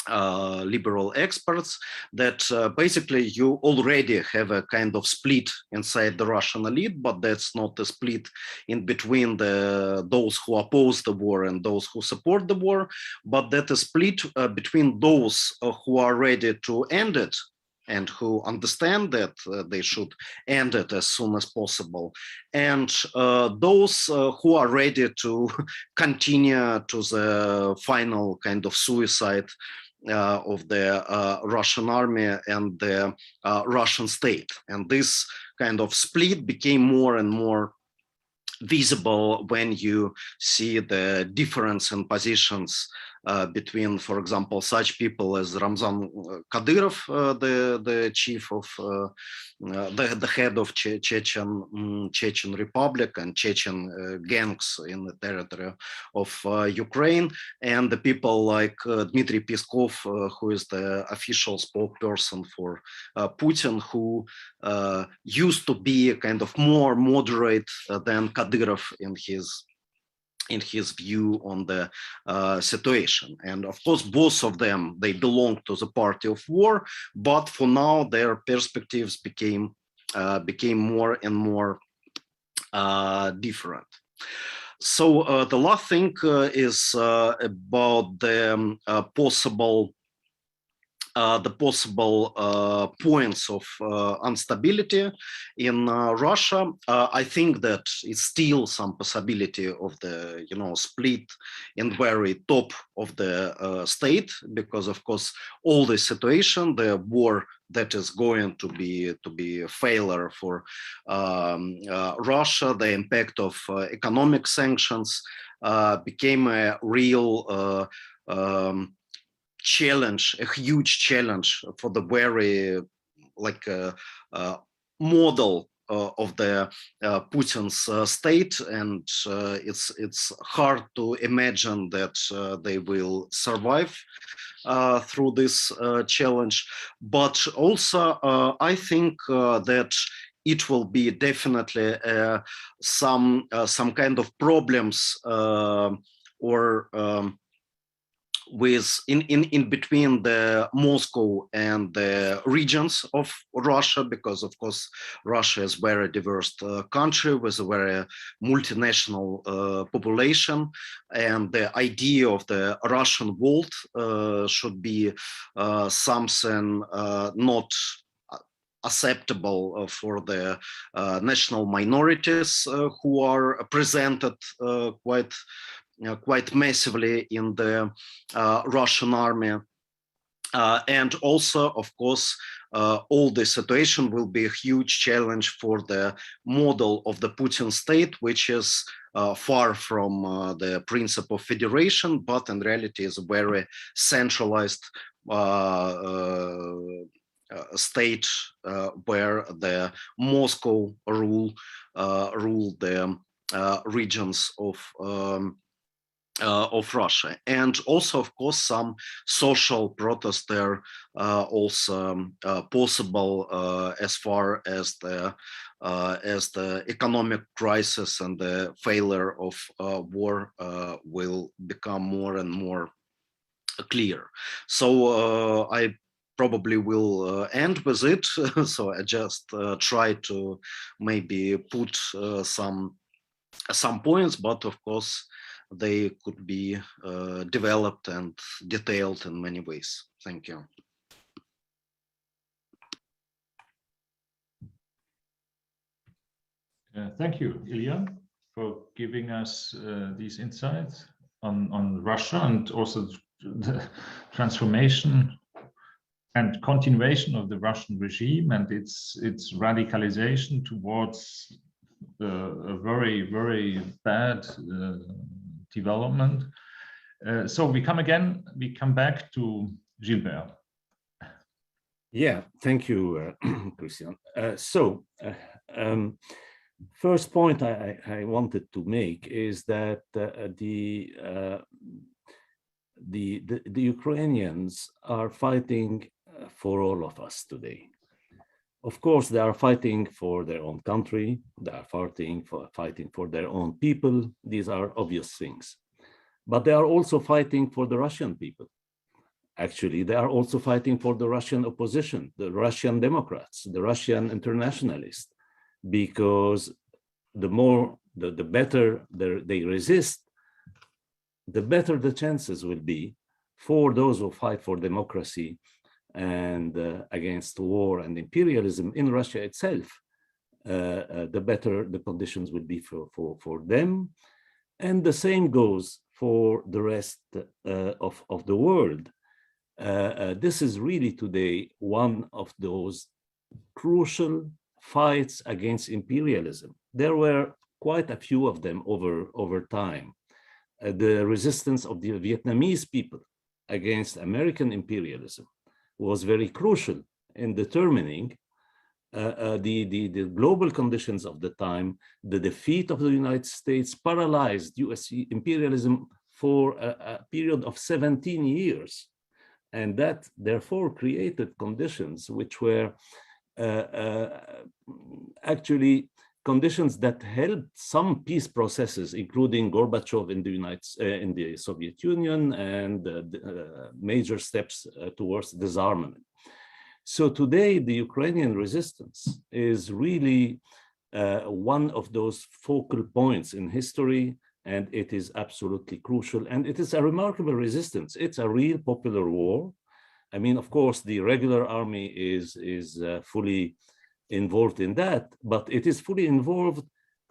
liberal experts that basically you already have a kind of split inside the Russian elite, but that's not a split in between those who oppose the war and those who support the war, but that a split between those who are ready to end it and who understand that they should end it as soon as possible, and those who are ready to continue to the final kind of suicide of the Russian army and the Russian state. And this kind of split became more and more visible when you see the difference in positions between, for example, such people as Ramzan Kadyrov, the chief of the head of Chechen Republic and Chechen gangs in the territory of Ukraine, and the people like Dmitry Peskov, who is the official spokesperson for Putin, who used to be a kind of more moderate than Kadyrov in his view on the situation. And of course, both of them, they belong to the party of war, but for now their perspectives became more and more different. So the last thing is about the possible points of instability in Russia. I think that it's still some possibility of the split in very top of the state, because of course all the situation, the war that is going to be a failure for Russia, the impact of economic sanctions became a real challenge, a huge challenge for the very model of the Putin's state, and it's hard to imagine that they will survive through this challenge. But also, I think that it will be definitely some kind of problems or with in between the Moscow and the regions of Russia, because of course Russia is a very diverse country with a very multinational population, and the idea of the Russian world should be something not acceptable for the national minorities who are presented quite massively in the Russian army. And also, of course, all the situation will be a huge challenge for the model of the Putin state, which is far from the principle of federation, but in reality is a very centralized state where the Moscow rule the regions of Russia. And also, of course, some social protests there also possible as far as the economic crisis and the failure of war will become more and more clear. So I probably will end with it. So I just try to maybe put some points, but of course they could be developed and detailed in many ways. Thank you. Thank you, Ilya, for giving us these insights on Russia and also the transformation and continuation of the Russian regime and its radicalization towards a very, very bad development. So we come back to Gilbert. Yeah, thank you, Christian. First point I wanted to make is that the Ukrainians are fighting for all of us today. Of course, they are fighting for their own country. They are fighting for their own people. These are obvious things. But they are also fighting for the Russian people. Actually, they are also fighting for the Russian opposition, the Russian Democrats, the Russian internationalists, because the better they resist, the better the chances will be for those who fight for democracy and against war and imperialism in Russia itself. The better the conditions will be for them. And the same goes for the rest of the world. This is really today one of those crucial fights against imperialism. There were quite a few of them over time. The resistance of the Vietnamese people against American imperialism was very crucial in determining the global conditions of the time. The defeat of the United States paralyzed US imperialism for a period of 17 years. And that therefore created conditions which were actually conditions that helped some peace processes, including Gorbachev in the Soviet Union and major steps towards disarmament. So today, the Ukrainian resistance is really one of those focal points in history, and it is absolutely crucial. And it is a remarkable resistance. It's a real popular war. I mean, of course, the regular army is fully involved in that, but it is fully involved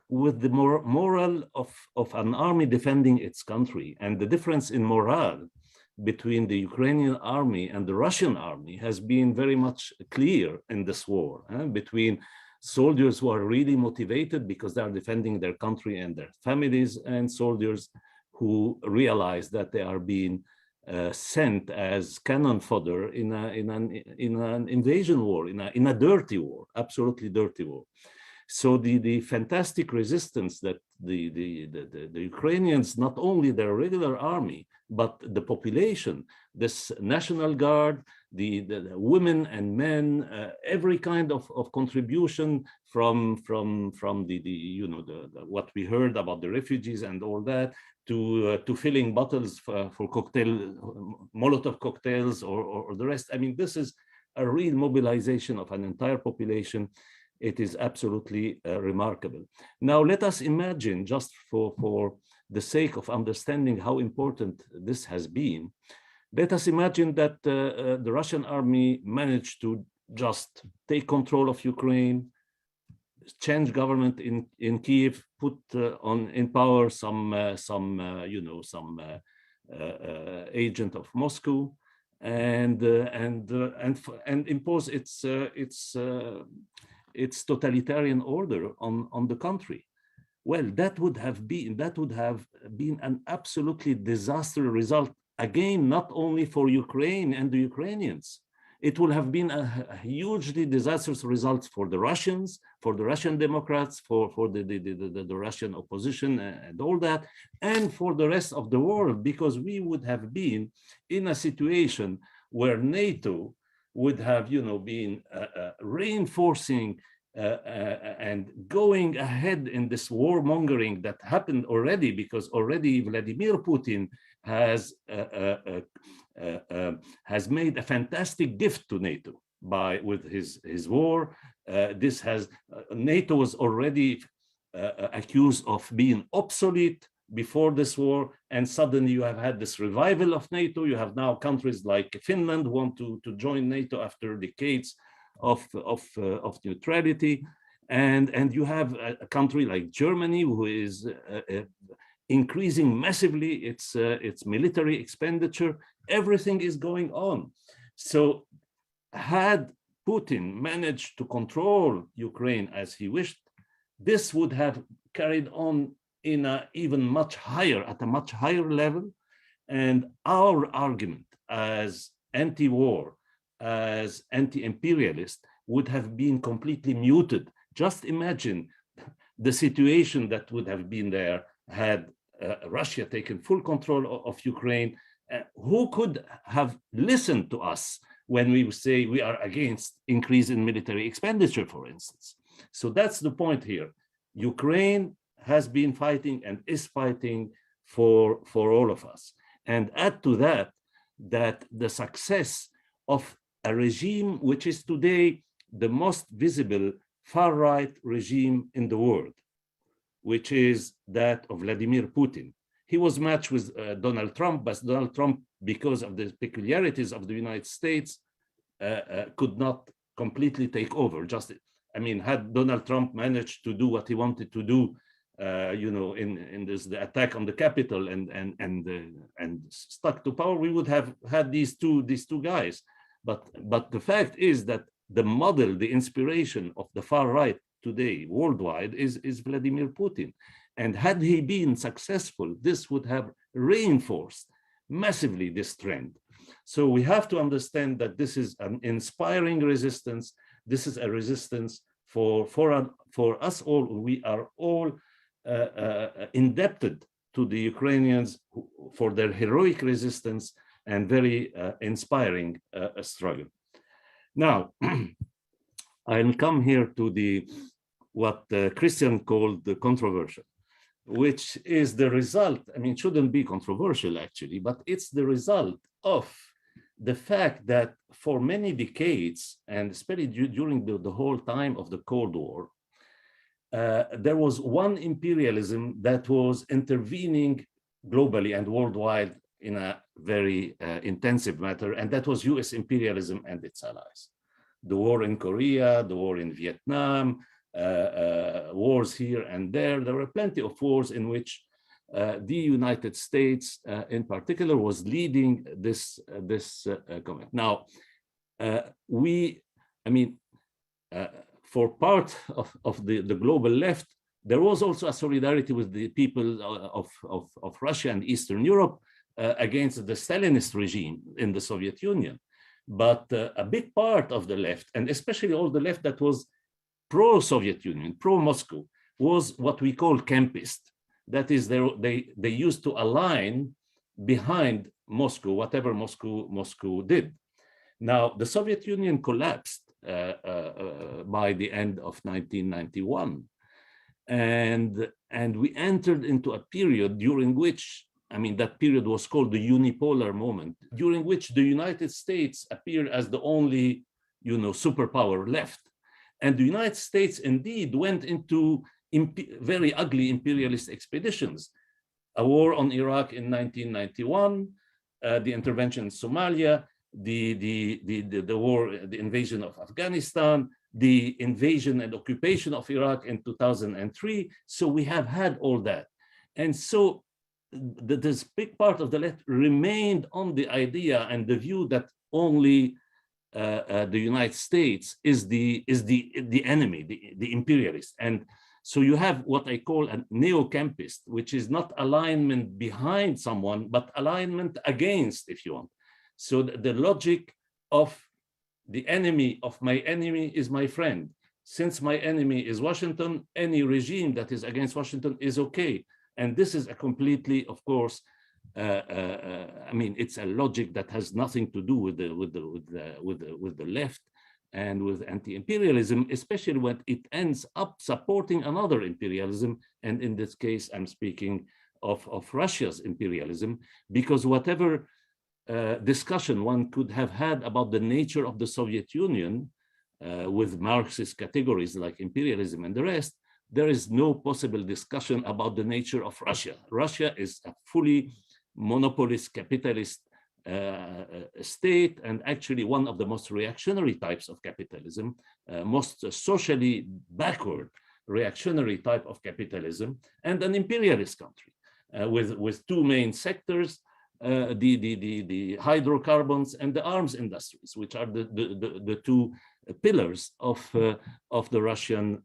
with the moral of an army defending its country. And the difference in morale between the Ukrainian army and the Russian army has been very much clear in this war, between soldiers who are really motivated because they are defending their country and their families, and soldiers who realize that they are being sent as cannon fodder in an invasion war, in a dirty war, absolutely dirty war. So the fantastic resistance that the Ukrainians, not only their regular army, but the population, this National Guard, the women and men, every kind of contribution from what we heard about the refugees and all that, to filling bottles for Molotov cocktails or the rest. I mean, this is a real mobilization of an entire population. It is absolutely remarkable. Now, let us imagine, just for the sake of understanding how important this has been, let us imagine that the Russian army managed to just take control of Ukraine, change government in Kiev, put in power some agent of Moscow, and impose its totalitarian order on the country. Well, that would have been an absolutely disastrous result. Again, not only for Ukraine and the Ukrainians, it would have been a hugely disastrous result for the Russians, for the Russian Democrats, for the Russian opposition and all that, and for the rest of the world, because we would have been in a situation where NATO would have, been reinforcing and going ahead in this warmongering that happened already, because already Vladimir Putin has made a fantastic gift to NATO with his war. NATO was already accused of being obsolete before this war, and suddenly you have had this revival of NATO. You have now countries like Finland who want to join NATO after decades of neutrality, and you have a country like Germany who is increasing massively its military expenditure. Everything is going on. So had Putin managed to control Ukraine as he wished, this would have carried on in at a much higher level. And our argument as anti-war as anti-imperialist would have been completely muted. Just imagine the situation that would have been there had Russia taken full control of Ukraine. Who could have listened to us when we say we are against increase in military expenditure, for instance? So that's the point here. Ukraine has been fighting and is fighting for all of us. And add to that, that the success of a regime which is today the most visible far-right regime in the world, which is that of Vladimir Putin. He was matched with Donald Trump, but Donald Trump, because of the peculiarities of the United States, could not completely take over. I mean, had Donald Trump managed to do what he wanted to do, in the attack on the Capitol and stuck to power, we would have had these two guys. But the fact is that the model, the inspiration of the far right today worldwide is Vladimir Putin. And had he been successful, this would have reinforced massively this trend. So we have to understand that this is an inspiring resistance. This is a resistance for us all. We are all indebted to the Ukrainians for their heroic resistance and very inspiring struggle. Now, I'll come here to what Christian called the controversial, which is the result. I mean, it shouldn't be controversial actually, but it's the result of the fact that for many decades, and especially during the whole time of the Cold War, there was one imperialism that was intervening globally and worldwide in a very intensive manner, and that was US imperialism and its allies. The war in Korea, the war in Vietnam, wars here and there. There were plenty of wars in which the United States in particular was leading this comment. Now, for part of the global left, there was also a solidarity with the people of Russia and Eastern Europe against the Stalinist regime in the Soviet Union. But a big part of the left, and especially all the left that was pro-Soviet Union, pro-Moscow, was what we call campist. That is, they used to align behind Moscow, whatever Moscow did. Now, the Soviet Union collapsed by the end of 1991. And we entered into a period during which, that period was called the unipolar moment, during which the United States appeared as the only, superpower left. And the United States indeed went into very ugly imperialist expeditions. A war on Iraq in 1991, the intervention in Somalia, the war, the invasion of Afghanistan, the invasion and occupation of Iraq in 2003. So we have had all that. And so this big part of the left remained on the idea and the view that only the United States is the enemy, the imperialist. And so you have what I call a neo-campist, which is not alignment behind someone, but alignment against, if you want. So the logic of the enemy of my enemy is my friend. Since my enemy is Washington, any regime that is against Washington is okay. And this is a completely, of course, it's a logic that has nothing to do with the left and with anti-imperialism, especially when it ends up supporting another imperialism. And in this case, I'm speaking of Russia's imperialism, because whatever discussion one could have had about the nature of the Soviet Union with Marxist categories like imperialism and the rest, there is no possible discussion about the nature of Russia. Russia is a fully monopolist capitalist state, and actually one of the most reactionary types of capitalism, most socially backward reactionary type of capitalism, and an imperialist country with two main sectors, the hydrocarbons and the arms industries, which are the two pillars of the Russian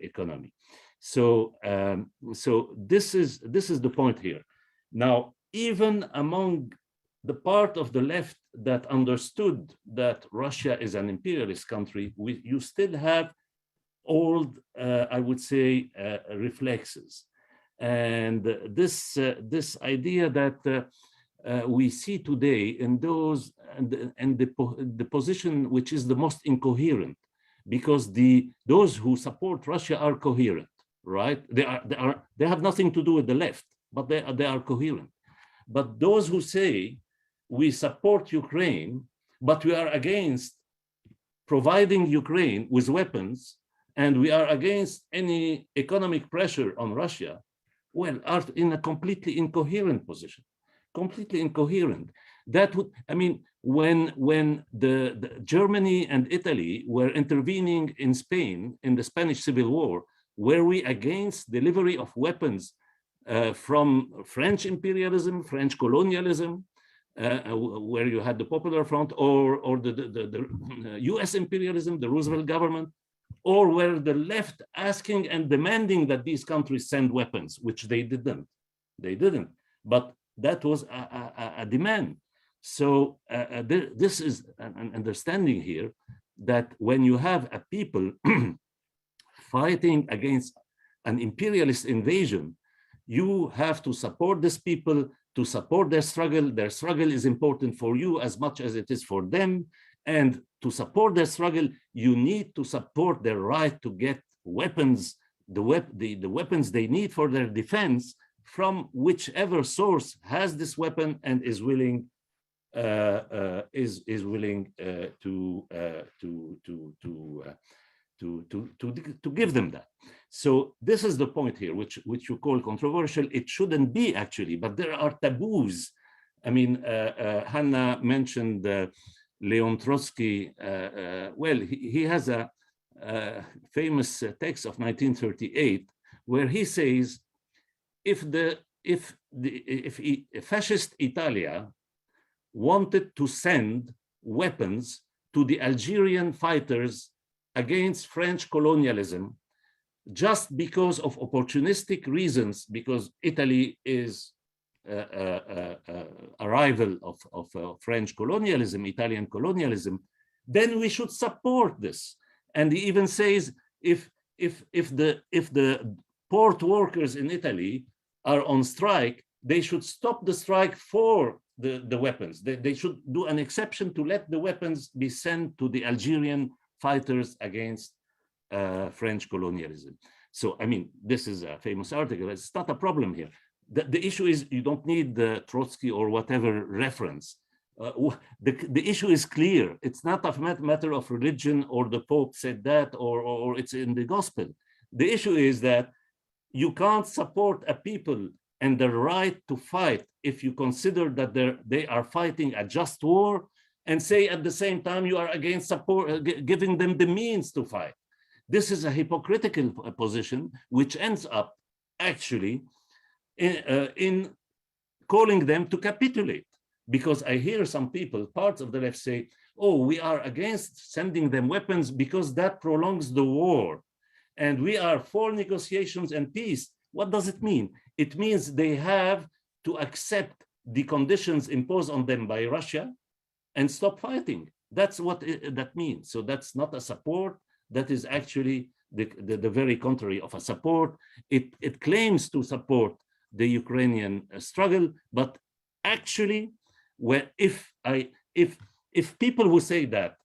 economy. So this is the point here. Now, even among the part of the left that understood that Russia is an imperialist country, you still have old, I would say, reflexes. And this idea that we see today in those and the position which is the most incoherent, because those who support Russia are coherent, right? They have nothing to do with the left, but they are coherent. But those who say we support Ukraine, but we are against providing Ukraine with weapons, and we are against any economic pressure on Russia, well, are in a completely incoherent position, completely incoherent. That would, I mean, when the Germany and Italy were intervening in Spain in the Spanish Civil War, were we against delivery of weapons from French imperialism, French colonialism, where you had the Popular Front, or the US imperialism, the Roosevelt government, or were the left asking and demanding that these countries send weapons, which they didn't. They didn't, but that was a demand. So this is an understanding here that when you have a people fighting against an imperialist invasion, you have to support these people, to support their struggle. Their struggle is important for you as much as it is for them. And to support their struggle, you need to support their right to get weapons, the weapons they need for their defense, from whichever source has this weapon and is willing to give them that. So this is the point here, which you call controversial. It shouldn't be actually, but there are taboos. I mean, Hannah mentioned Leon Trotsky. Well, he has a famous text of 1938 where he says, if fascist Italia wanted to send weapons to the Algerian fighters against French colonialism, just because of opportunistic reasons, because Italy is a rival of French colonialism, Italian colonialism, then we should support this. And he even says, if the port workers in Italy are on strike, they should stop the strike for the weapons. They should do an exception to let the weapons be sent to the Algerian fighters against French colonialism. So, I mean, this is a famous article. It's not a problem here. The issue is you don't need the Trotsky or whatever reference. The issue is clear. It's not a matter of religion or the Pope said that or it's in the gospel. The issue is that you can't support a people and the right to fight if you consider that they are fighting a just war, and say at the same time you are against support, giving them the means to fight. This is a hypocritical position, which ends up actually in calling them to capitulate. Because I hear some people, parts of the left, say, oh, we are against sending them weapons because that prolongs the war. And we are for negotiations and peace. What does it mean? It means they have to accept the conditions imposed on them by Russia and stop fighting. That's what that means. So that's not a support. That is actually the very contrary of a support. It claims to support the Ukrainian struggle, but actually, if people who say that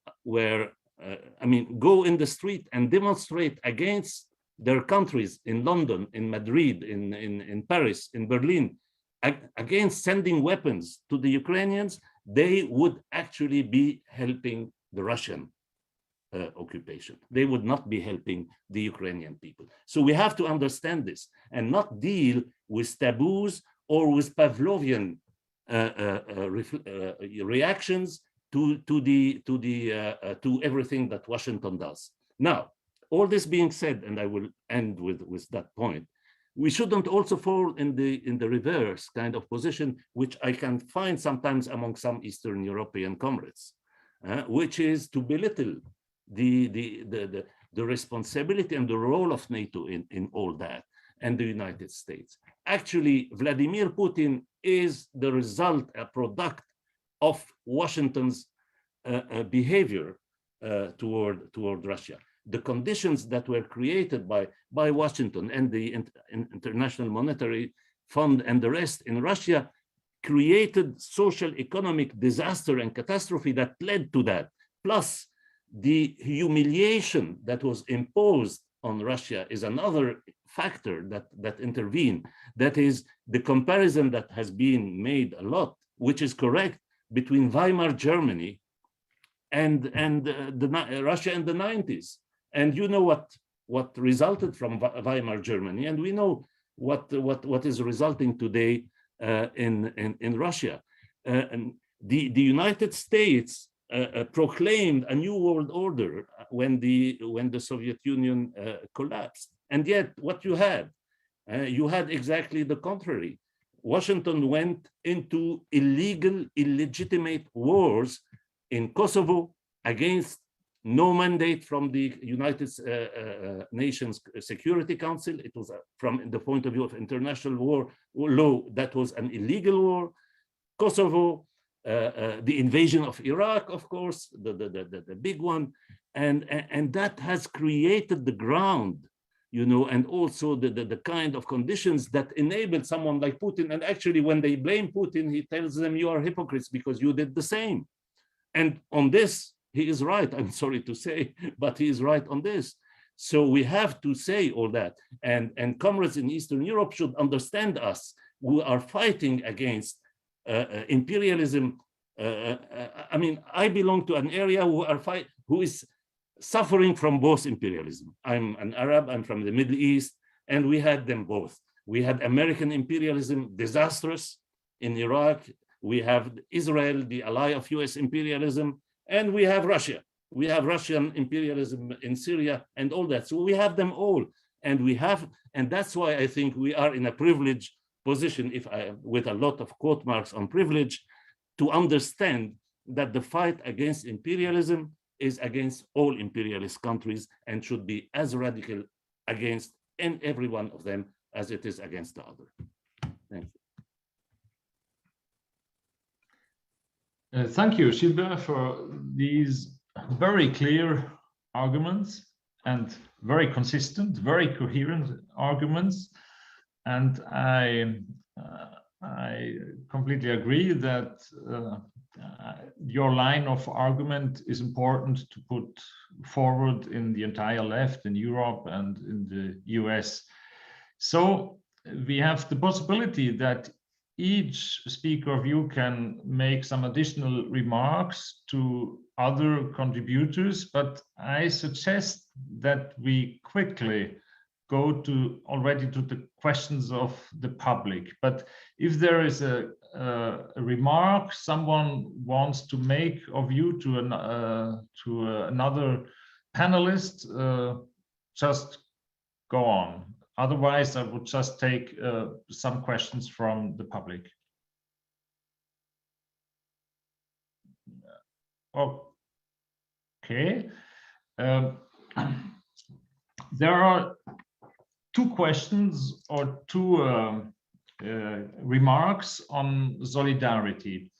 go in the street and demonstrate against their countries in London, in Madrid, in Paris, in Berlin, against sending weapons to the Ukrainians, they would actually be helping the Russian occupation. They would not be helping the Ukrainian people. So we have to understand this and not deal with taboos or with Pavlovian reactions to everything that Washington does. Now, all this being said, and I will end with that point, we shouldn't also fall in the reverse kind of position, which I can find sometimes among some Eastern European comrades, which is to belittle the responsibility and the role of NATO in all that, and the United States. Actually, Vladimir Putin is the result, a product of Washington's behavior toward Russia. The conditions that were created by Washington and the International Monetary Fund and the rest in Russia created social economic disaster and catastrophe that led to that. Plus, the humiliation that was imposed on Russia is another factor that intervened. That is the comparison that has been made a lot, which is correct, between Weimar Germany and Russia in the 90s. And you know what resulted from Weimar Germany, and we know what is resulting today in Russia. And the United States proclaimed a new world order when the Soviet Union collapsed, and yet what you had exactly the contrary. Washington went into illegitimate wars in Kosovo against no mandate from the United Nations Security Council. It was from the point of view of international law, that was an illegal war. Kosovo, the invasion of Iraq, of course, the big one, and that has created the ground, you know, and also the kind of conditions that enabled someone like Putin. And actually, when they blame Putin, he tells them, you are hypocrites because you did the same. And on this, he is right, I'm sorry to say, but he is right on this. So we have to say all that. And comrades in Eastern Europe should understand us. We are fighting against imperialism. I mean, I belong to an area who is suffering from both imperialism. I'm an Arab, I'm from the Middle East, and we had them both. We had American imperialism, disastrous in Iraq. We have Israel, the ally of US imperialism, and we have Russia. We have Russian imperialism in Syria and all that. So we have them all. And that's why I think we are in a privileged position, with a lot of quote marks on privilege, to understand that the fight against imperialism is against all imperialist countries and should be as radical against every one of them as it is against the other. Thank you. Thank you, Gilbert, for these very clear arguments and very consistent, very coherent arguments. And I completely agree that your line of argument is important to put forward in the entire left in Europe and in the US. So we have the possibility that each speaker of you can make some additional remarks to other contributors, but I suggest that we quickly go already to the questions of the public. But if there is a remark someone wants to make of you to another panelist, just go on. Otherwise, I would just take some questions from the public. Okay. There are two questions or two remarks on solidarity.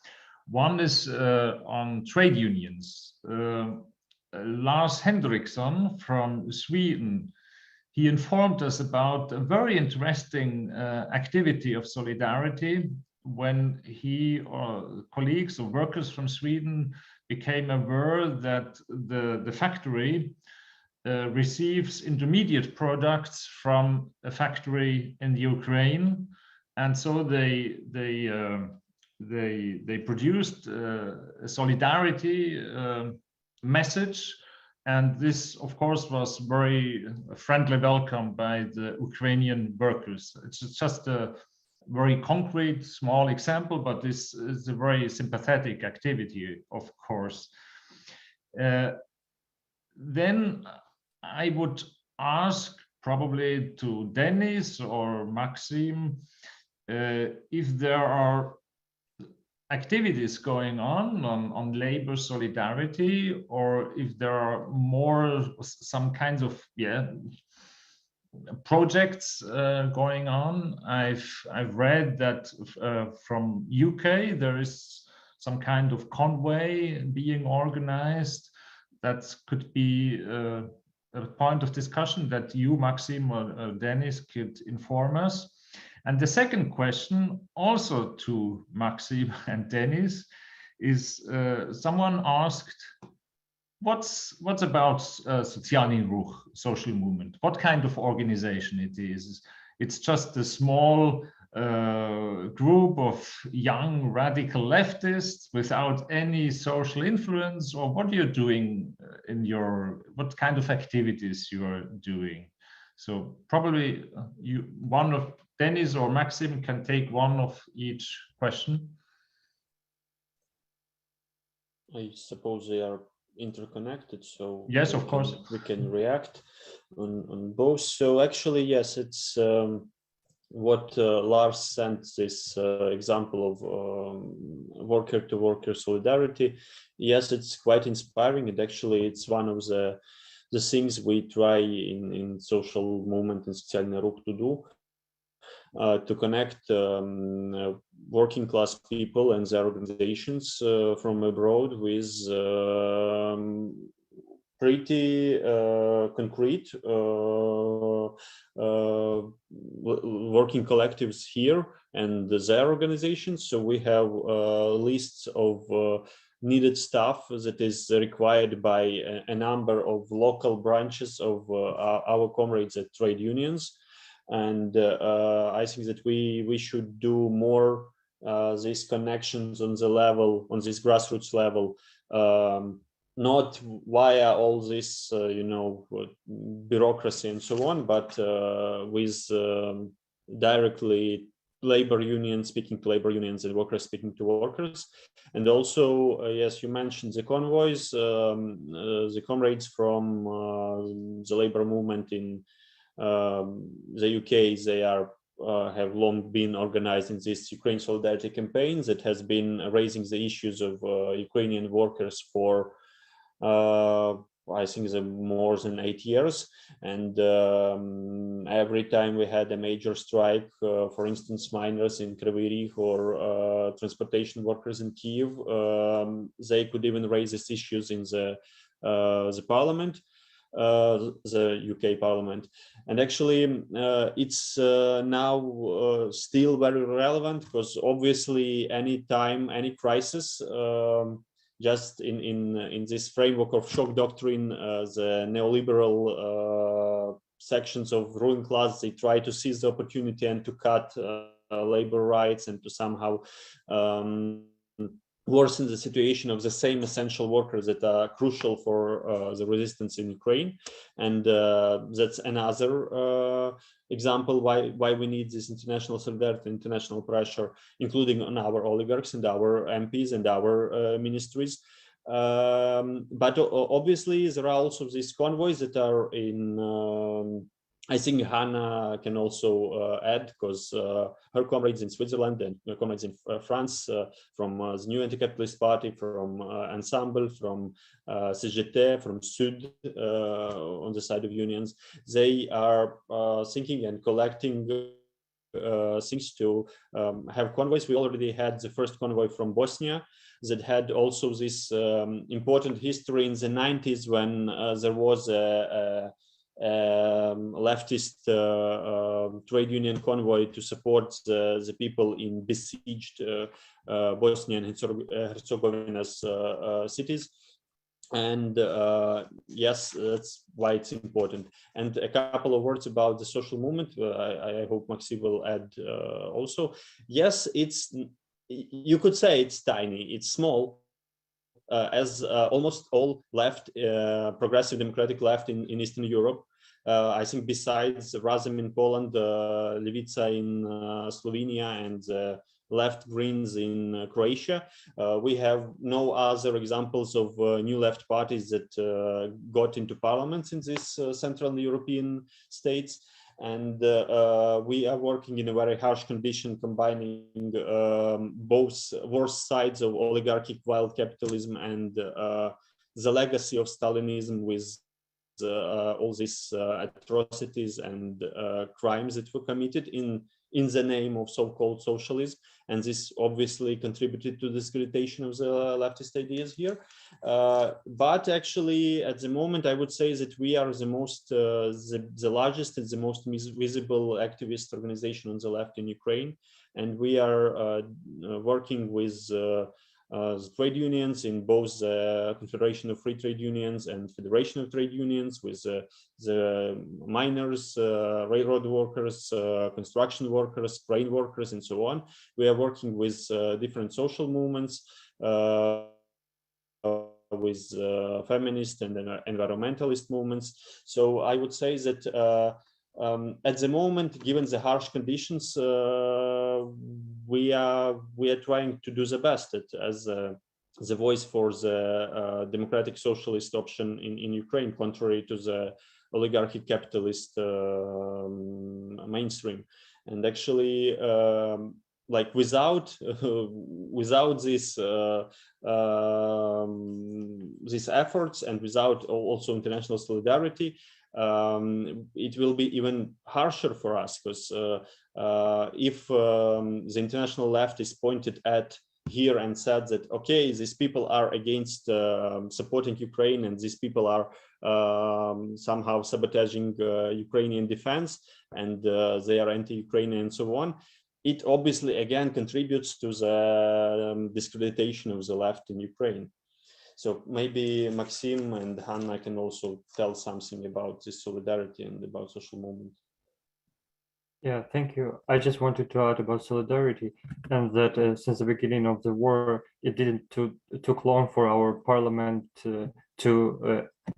One is on trade unions. Lars Henriksson from Sweden, he informed us about a very interesting activity of solidarity when he or colleagues or workers from Sweden became aware that the factory receives intermediate products from a factory in Ukraine, and so they produced a solidarity message. And this, of course, was very friendly welcome by the Ukrainian workers. It's just a very concrete, small example, but this is a very sympathetic activity, of course. Then I would ask probably to Dennis or Maxim if there are activities going on labor solidarity, or if there are more some kinds of projects going on. I've read that from UK there is some kind of convoy being organized? That could be a point of discussion that you, Maxim, or Dennis could inform us. And the second question, also to Maxim and Dennis, is someone asked, what's about Sozialny Ruch, social movement? What kind of organization it is? It's just a small group of young radical leftists without any social influence, or what you're doing in your, what kind of activities you are doing? So probably one of Dennis or Maxim can take one of each question. I suppose they are interconnected, so yes, of course we can react on both. So actually, yes, it's what Lars sent this example of worker-to-worker solidarity. Yes, it's quite inspiring, and actually it's one of the things we try in social movement in Sozialny Ruch to do, to connect working class people and their organizations from abroad with pretty concrete working collectives here and their organizations. So we have lists of needed staff that is required by a number of local branches of our comrades at trade unions. And I think that we should do more these connections on the level, on this grassroots level, not via all this, bureaucracy and so on, but with directly labor unions speaking to labor unions and workers speaking to workers. And also, yes, you mentioned the convoys, the comrades from the labor movement in the UK, they are have long been organizing this Ukraine Solidarity campaign that has been raising the issues of Ukrainian workers for I think more than 8 years. And every time we had a major strike, for instance, miners in Kryvyi Rih or transportation workers in Kiev, they could even raise these issues in the parliament. The UK Parliament, and actually it's now still very relevant, because obviously any time, any crisis, just in this framework of shock doctrine, the neoliberal sections of ruling class, they try to seize the opportunity and to cut labor rights and to somehow worsen the situation of the same essential workers that are crucial for the resistance in Ukraine. And that's another example why we need this international solidarity, international pressure, including on our oligarchs and our MPs and our ministries. But obviously there are also these convoys that are in I think Hannah can also add, because her comrades in Switzerland and comrades in France, from the New Anti-Capitalist Party, from Ensemble, from CGT, from Sud, on the side of unions, they are thinking and collecting things to have convoys. We already had the first convoy from Bosnia that had also this important history in the 90s, when there was a leftist trade union convoy to support the people in besieged Bosnia and Herzegovina's cities. And yes, that's why it's important. And a couple of words about the social movement. I hope Maxi will add also. Yes, you could say it's tiny, it's small, as almost all left, progressive democratic left in Eastern Europe. I think besides Razem in Poland, Levica in Slovenia, and left Greens in Croatia, we have no other examples of new left parties that got into parliaments in these Central European states. And we are working in a very harsh condition, combining both worst sides of oligarchic wild capitalism and the legacy of Stalinism with all these atrocities and crimes that were committed in in the name of so-called socialism, and this obviously contributed to the discreditation of the leftist ideas here. But actually, at the moment, I would say that we are the most, the largest and the most visible activist organization on the left in Ukraine, and we are working with trade unions in both the Confederation of Free Trade Unions and Federation of Trade Unions, with the miners, railroad workers, construction workers, grain workers, and so on. We are working with different social movements, with feminist and environmentalist movements. So I would say that at the moment, given the harsh conditions, we are trying to do the best as the voice for the democratic socialist option in Ukraine, contrary to the oligarchy capitalist mainstream. And actually, like without this these efforts, and without also international solidarity, it will be even harsher for us, because if the international left is pointed at here and said that, okay, these people are against supporting Ukraine, and these people are somehow sabotaging Ukrainian defense, and they are anti-Ukrainian and so on, it obviously again contributes to the discreditation of the left in Ukraine. So maybe Maxim and Hanna can also tell something about this solidarity and about social movement. Yeah, thank you. I just wanted to add about solidarity, and that since the beginning of the war, it took long for our parliament to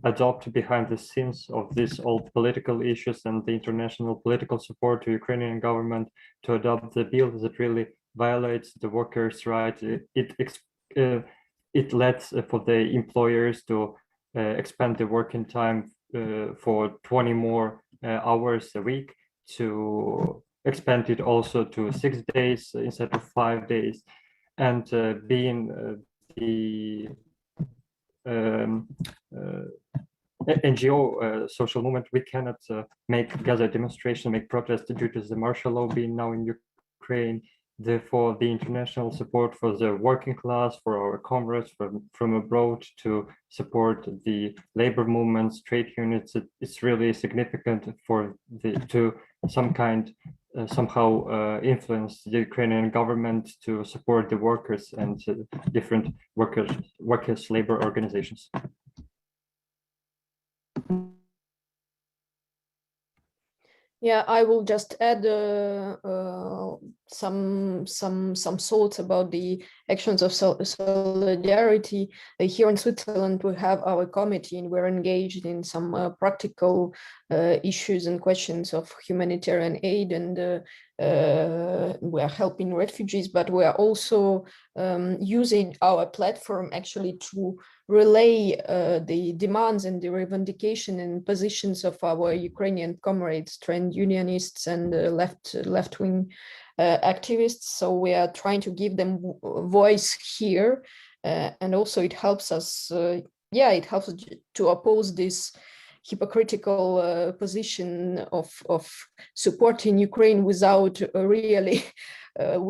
adopt behind the scenes of these all political issues and the international political support to Ukrainian government to adopt the bill that really violates the workers' rights. It lets for the employers to expand the working time for 20 more hours a week, to expand it also to 6 days instead of 5 days. And being the NGO social movement, we cannot gather demonstration, make protest due to the martial law being now in Ukraine. Therefore, the international support for the working class, for our comrades from abroad to support the labor movements, trade unions, it's really significant for to some kind somehow influence the Ukrainian government to support the workers and different workers labor organizations. Yeah, I will just add some thoughts about the actions of solidarity. Here in Switzerland, we have our committee, and we're engaged in some practical issues and questions of humanitarian aid, and we are helping refugees, but we are also using our platform actually to relay the demands and the revendication and positions of our Ukrainian comrades, trade unionists, and left-wing activists. So we are trying to give them voice here, and also it helps us. It helps to oppose this hypocritical position of supporting Ukraine without really.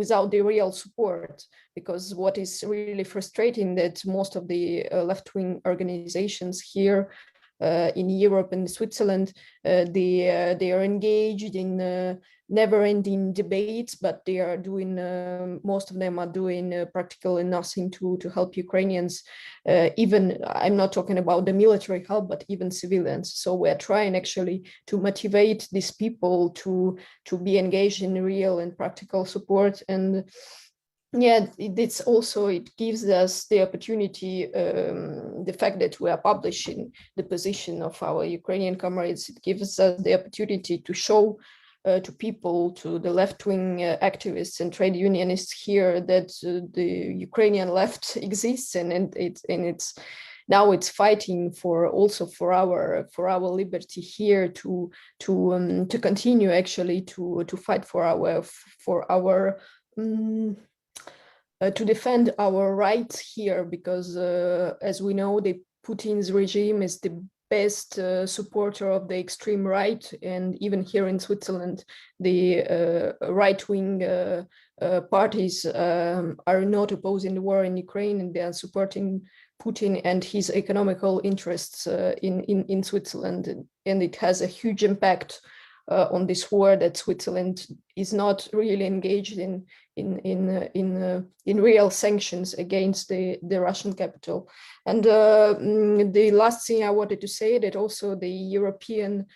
Without the real support, because what is really frustrating that most of the left-wing organizations here in Europe and Switzerland, they are engaged in never-ending debates, but they are doing most of them are doing practically nothing to help Ukrainians. Even I'm not talking about the military help, but even civilians. So we're trying actually to motivate these people to be engaged in real and practical support. And yeah, it gives us the opportunity, the fact that we are publishing the position of our Ukrainian comrades, it gives us the opportunity to show to people, to the left-wing activists and trade unionists here, that the Ukrainian left exists, and it's now it's fighting for our liberty here to continue actually to fight for our to defend our rights here, because as we know, the Putin's regime is the best supporter of the extreme right, and even here in Switzerland, the right-wing parties are not opposing the war in Ukraine, and they are supporting Putin and his economical interests in Switzerland, and it has a huge impact on this war, that Switzerland is not really engaged in real sanctions against the Russian capital. And the last thing I wanted to say, that also the European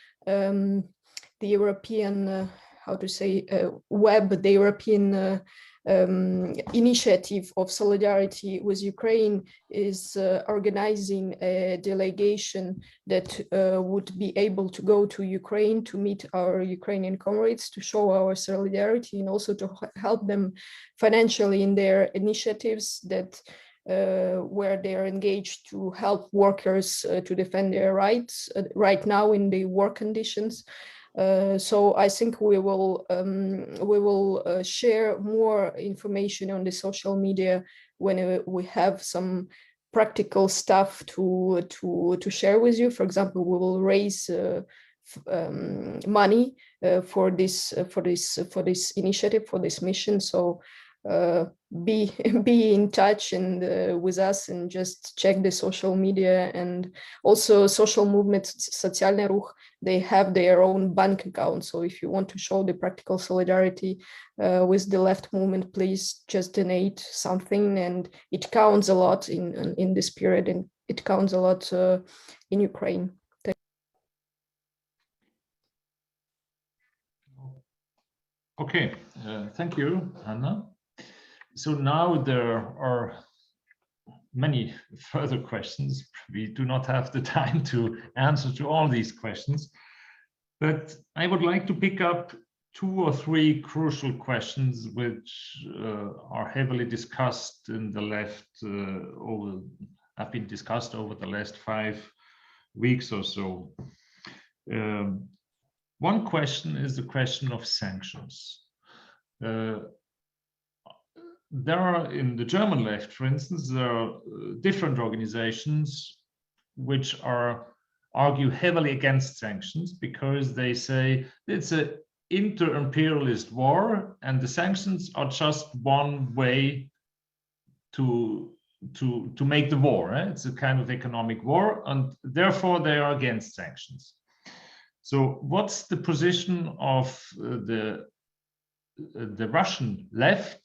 how to say web, the European initiative of solidarity with Ukraine is organizing a delegation that would be able to go to Ukraine to meet our Ukrainian comrades, to show our solidarity, and also to help them financially in their initiatives that where they are engaged to help workers to defend their rights right now in the war conditions. So I think we will share more information on the social media when we have some practical stuff to share with you. For example, we will raise money for this initiative, for this mission. So be in touch and with us, and just check the social media. And also social movements, Социальный рух, they have their own bank account. So if you want to show the practical solidarity with the left movement, please just donate something, and it counts a lot in this period, and it counts a lot in Ukraine. Okay, thank you, Anna. So now there are many further questions. We do not have the time to answer to all these questions, but I would like to pick up 2 or 3 crucial questions which are heavily discussed in the left, have been discussed over the last 5 weeks or so. One question is the question of sanctions. There are, in the German left, for instance, there are different organizations which argue heavily against sanctions, because they say it's an inter-imperialist war, and the sanctions are just one way to make the war. It's a kind of economic war, and therefore they are against sanctions. So what's the position of the Russian left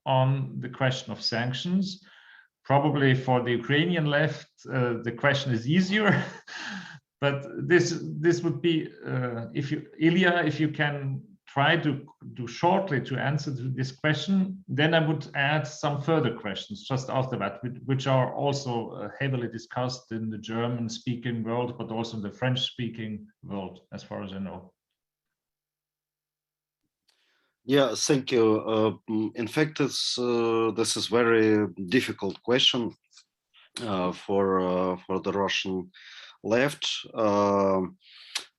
on the question of sanctions? Probably for the Ukrainian left, the question is easier, but this would be, Ilya, if you can try to do shortly to answer to this question, then I would add some further questions just after that, which are also heavily discussed in the German-speaking world, but also in the French-speaking world, as far as I know. Yeah, thank you. In fact, this is very difficult question for the Russian left,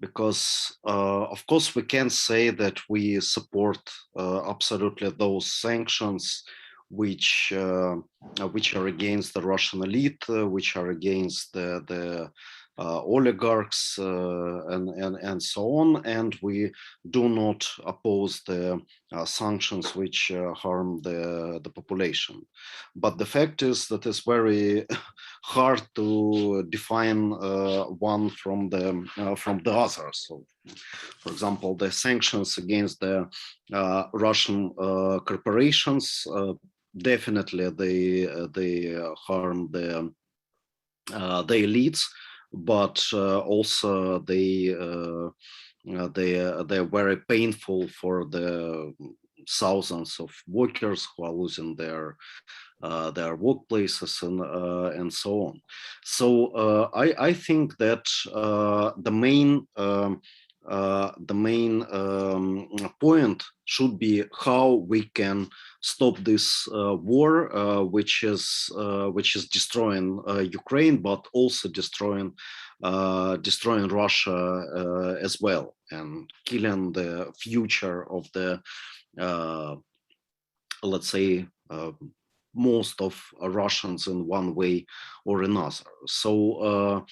because of course we can say that we support absolutely those sanctions which are against the Russian elite, which are against the oligarchs and so on, and we do not oppose the sanctions which harm the population. But the fact is that it's very hard to define one from the other. So, for example, the sanctions against the Russian corporations, definitely they harm the elites, but also they're very painful for the thousands of workers who are losing their workplaces and so on. So I think that the main point should be how we can stop this war, which is destroying Ukraine, but also destroying Russia as well, and killing the future of the let's say most of Russians in one way or another. So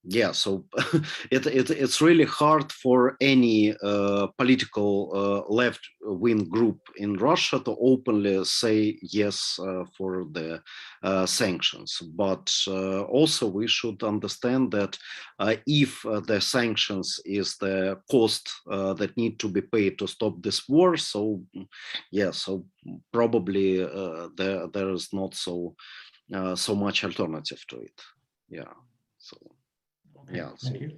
Yeah, so it's really hard for any political left-wing group in Russia to openly say yes for the sanctions. But also we should understand that if the sanctions is the cost that need to be paid to stop this war, so yeah, so probably there is not so much alternative to it. Yeah, so. Okay, Yeah, so thank you.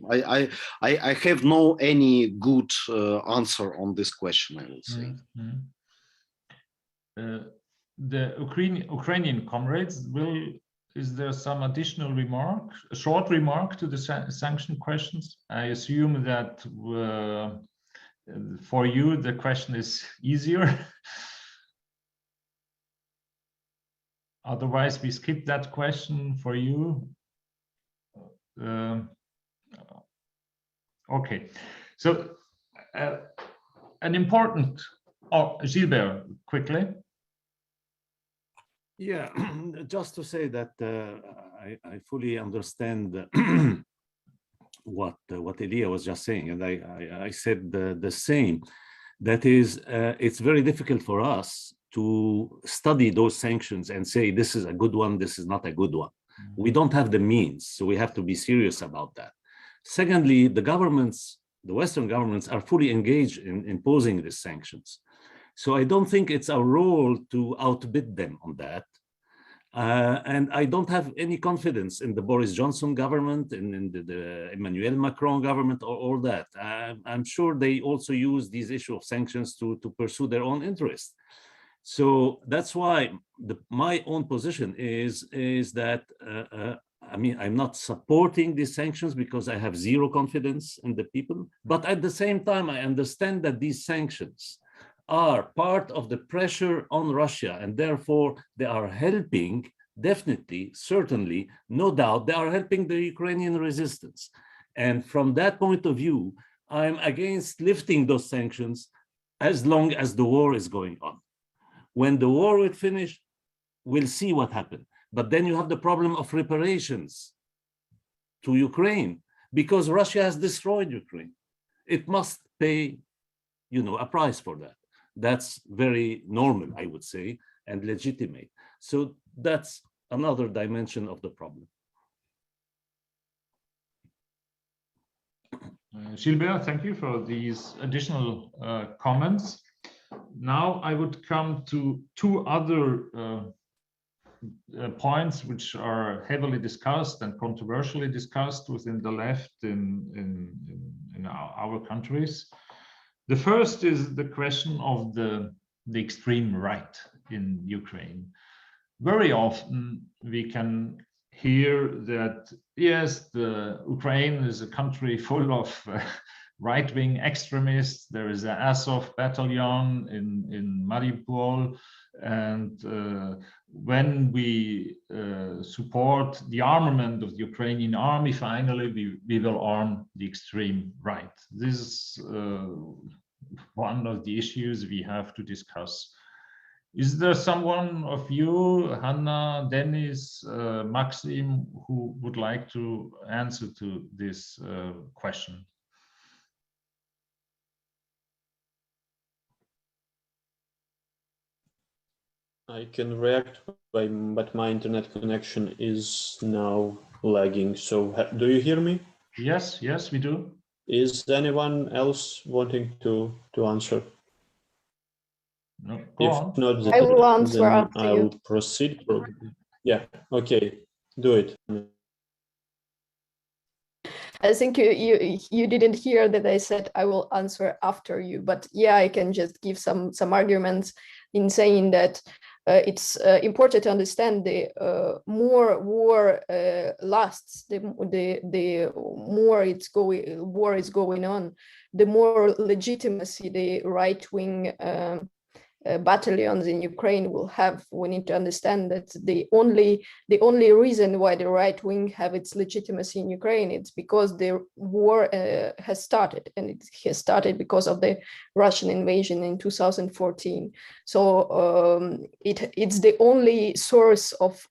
I have no any good answer on this question, I will say. The Ukrainian comrades is there some additional remark, a short remark to the sanction questions? I assume that for you the question is easier. Otherwise, we skip that question for you. Okay, so an important, Gilbert, quickly. Yeah, just to say that I fully understand what Elia was just saying, and I said the same. That is, it's very difficult for us to study those sanctions and say this is a good one, this is not a good one. We don't have the means, so we have to be serious about that. Secondly, the Western governments are fully engaged in imposing these sanctions. So I don't think it's our role to outbid them on that. And I don't have any confidence in the Boris Johnson government, in the Emmanuel Macron government, or all that. I'm sure they also use these issue of sanctions to pursue their own interests. So that's why my own position is that, I mean, I'm not supporting these sanctions because I have zero confidence in the people. But at the same time, I understand that these sanctions are part of the pressure on Russia, and therefore they are helping, definitely, certainly, no doubt, they are helping the Ukrainian resistance. And from that point of view, I'm against lifting those sanctions as long as the war is going on. When the war will finish, we'll see what happens. But then you have the problem of reparations to Ukraine, because Russia has destroyed Ukraine. It must pay, a price for that. That's very normal, I would say, and legitimate. So that's another dimension of the problem. Gilbert, thank you for these additional comments. Now I would come to two other points which are heavily discussed and controversially discussed within the left in our countries. The first is the question of the extreme right in Ukraine. Very often we can hear that, yes, the Ukraine is a country full of right-wing extremists. There is the Azov battalion in Mariupol. And when we support the armament of the Ukrainian army, finally, we will arm the extreme right. This is one of the issues we have to discuss. Is there someone of you, Hanna, Dennis, Maxim, who would like to answer to this question? I can react, but my internet connection is now lagging. So do you hear me? Yes, we do. Is anyone else wanting to answer? No, go on. Not, I will answer then after I'll you. proceed. Yeah, okay, do it. I think you didn't hear that I said I will answer after you, but yeah, I can just give some arguments in saying that it's important to understand the more war lasts, the more war is going on, the more legitimacy the right-wing battalions in Ukraine will have, we need to understand that the only reason why the right wing have its legitimacy in Ukraine, it's because the war has started, and it has started because of the Russian invasion in 2014. So it's the only source of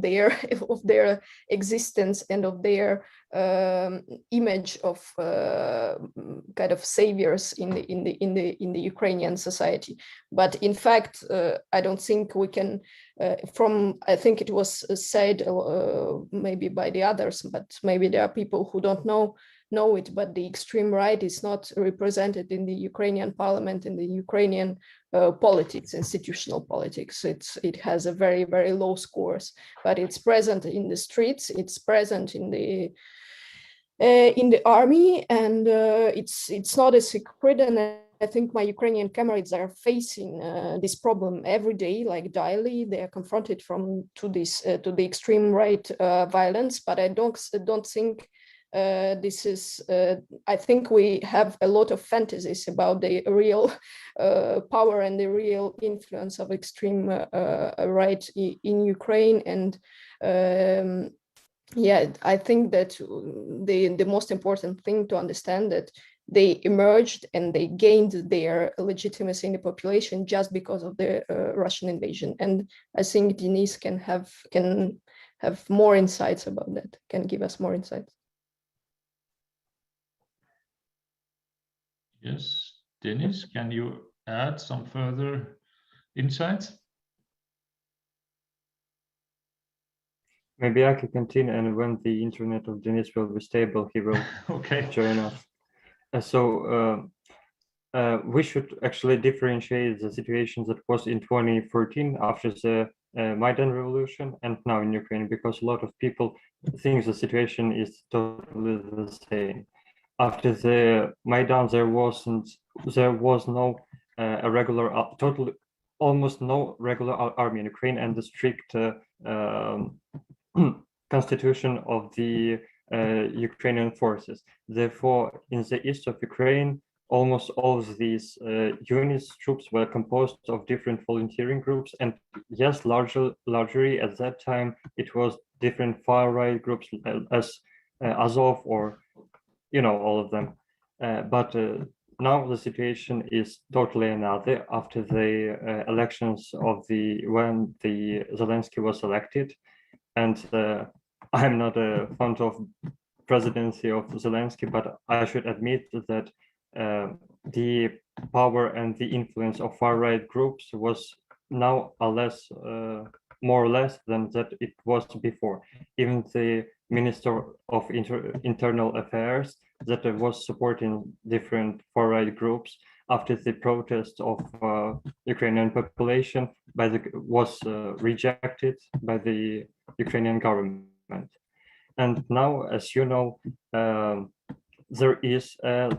their existence and of their image of kind of saviors in the Ukrainian society. But in fact, I don't think we can, I think it was said maybe by the others, but maybe there are people who don't know it, but the extreme right is not represented in the Ukrainian parliament, in the Ukrainian politics, institutional politics. It has a very, very low scores, but it's present in the streets, it's present in the army, and it's not a secret. And I think my Ukrainian comrades are facing this problem every day, like daily. They are confronted to the extreme right violence. But I don't think this is. I think we have a lot of fantasies about the real power and the real influence of extreme right in Ukraine. And yeah, I think that the most important thing to understand that they emerged and they gained their legitimacy in the population just because of the Russian invasion. And I think Denis can have more insights about that, can give us more insights. Yes, Denis, can you add some further insights? Maybe I can continue, and when the internet of Denis will be stable, he will join us. So we should actually differentiate the situation that was in 2014 after the Maidan revolution and now in Ukraine, because a lot of people think the situation is totally the same. After the Maidan, there was no almost no regular army in Ukraine, and the strict constitution of the Ukrainian forces. Therefore, in the east of Ukraine, almost all of these troops were composed of different volunteering groups. And yes, largely at that time, it was different far-right groups as Azov or, all of them. But now the situation is totally another after the elections when the Zelensky was elected. And I'm not a fan of presidency of Zelensky, but I should admit that the power and the influence of far-right groups was now more or less than that it was before. Even the Minister of Internal Affairs that was supporting different far-right groups after the protest of Ukrainian population was rejected by the Ukrainian government. And now, as you know, there is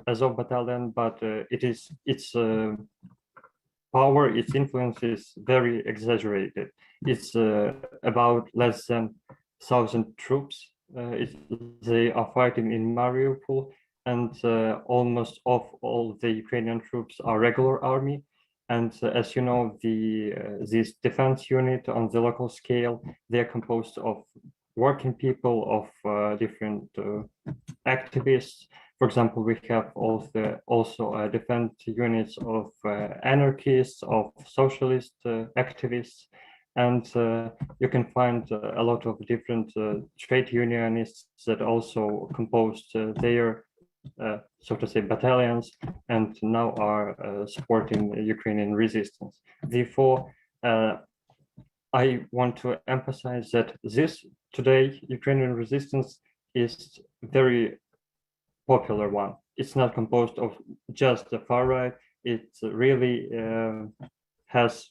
Azov battalion, but its power, its influence is very exaggerated. It's about less than 1,000 troops. They are fighting in Mariupol, and almost all the Ukrainian troops are regular army. And as you know, this defense unit on the local scale, they're composed of working people, of different activists. For example, we have also defense units of anarchists, of socialist activists, and you can find a lot of different trade unionists that also composed their, so to say, battalions, and now are supporting Ukrainian resistance. Therefore, I want to emphasize that today, Ukrainian resistance is very popular one. It's not composed of just the far right. It really has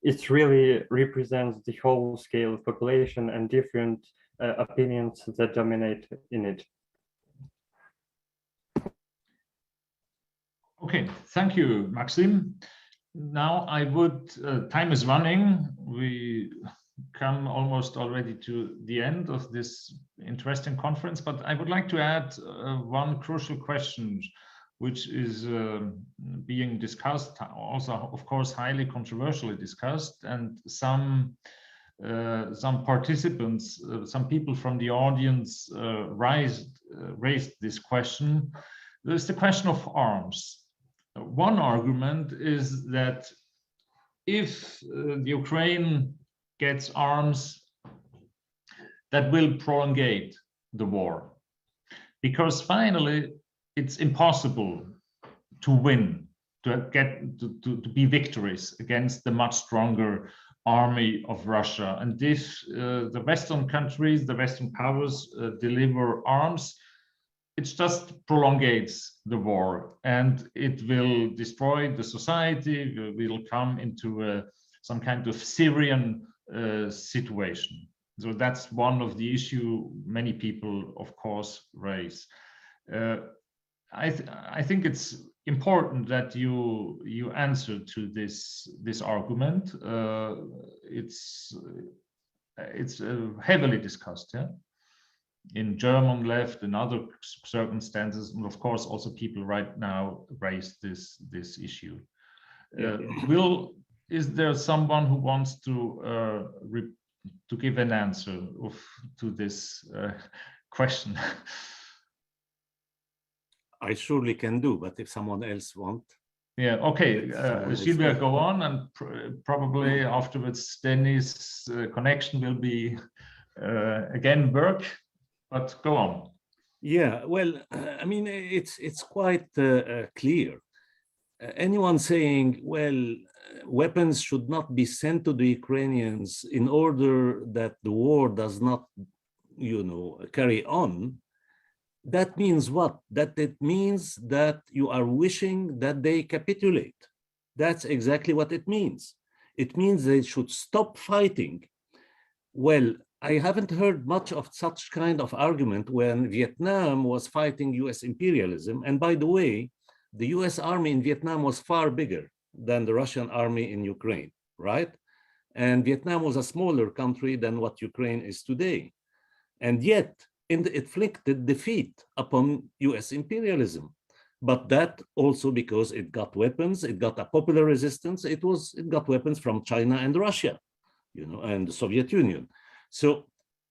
it really represents the whole scale of population and different opinions that dominate in it. Okay, thank you, Maxim. Now time is running. We come almost already to the end of this interesting conference, but I would like to add one crucial question, which is being discussed, also, of course, highly controversially discussed, and some participants, some people from the audience raised this question. There's the question of arms. One argument is that if the Ukraine gets arms, that will prolongate the war, because finally it's impossible to win, to be victorious against the much stronger army of Russia. And if the Western countries, the Western powers deliver arms, it just prolongates the war, and it will destroy the society. We will come into some kind of Syrian situation. So that's one of the issue many people, of course, raise. I think it's important that you answer to this argument. It's heavily discussed, yeah, in German left and other circumstances, and of course also people right now raise this issue. Is there someone who wants to give an answer to this question? I surely can do, but if someone else wants. Yeah, okay. Silvia, go on, and probably afterwards Dennis' connection will be again work, but go on. Yeah, well, I mean, it's quite clear. Anyone saying, well, weapons should not be sent to the Ukrainians in order that the war does not, carry on, that means what? That it means that you are wishing that they capitulate. That's exactly what it means. It means they should stop fighting. Well, I haven't heard much of such kind of argument when Vietnam was fighting US imperialism. And by the way, the US army in Vietnam was far bigger than the Russian army in Ukraine, right? And Vietnam was a smaller country than what Ukraine is today. And yet, it inflicted defeat upon US imperialism. But that also because it got weapons, it got a popular resistance, it got weapons from China and Russia, and the Soviet Union. So,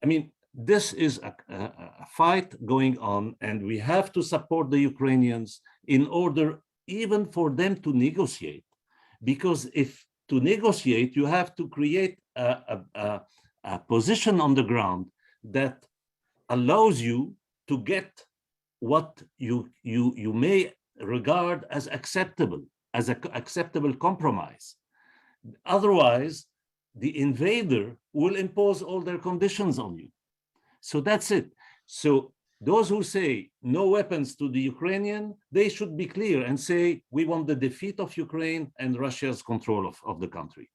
I mean, this is a fight going on, and we have to support the Ukrainians in order even for them to negotiate. Because if to negotiate, you have to create a position on the ground that allows you to get what you may regard as acceptable, as an acceptable compromise. Otherwise, the invader will impose all their conditions on you. So that's it. So those who say no weapons to the Ukrainian, they should be clear and say, we want the defeat of Ukraine and Russia's control of the country.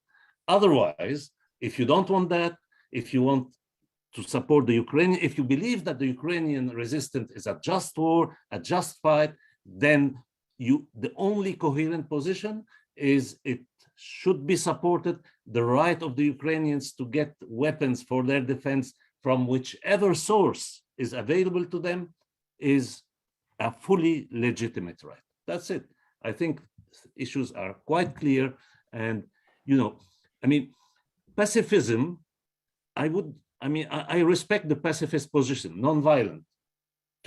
Otherwise, if you don't want that, if you want to support the Ukrainian, if you believe that the Ukrainian resistance is a just war, a just fight, then the only coherent position is it should be supported, the right of the Ukrainians to get weapons for their defense from whichever source is available to them is a fully legitimate right. That's it. I think issues are quite clear. And, I mean, pacifism, I respect the pacifist position, non-violent,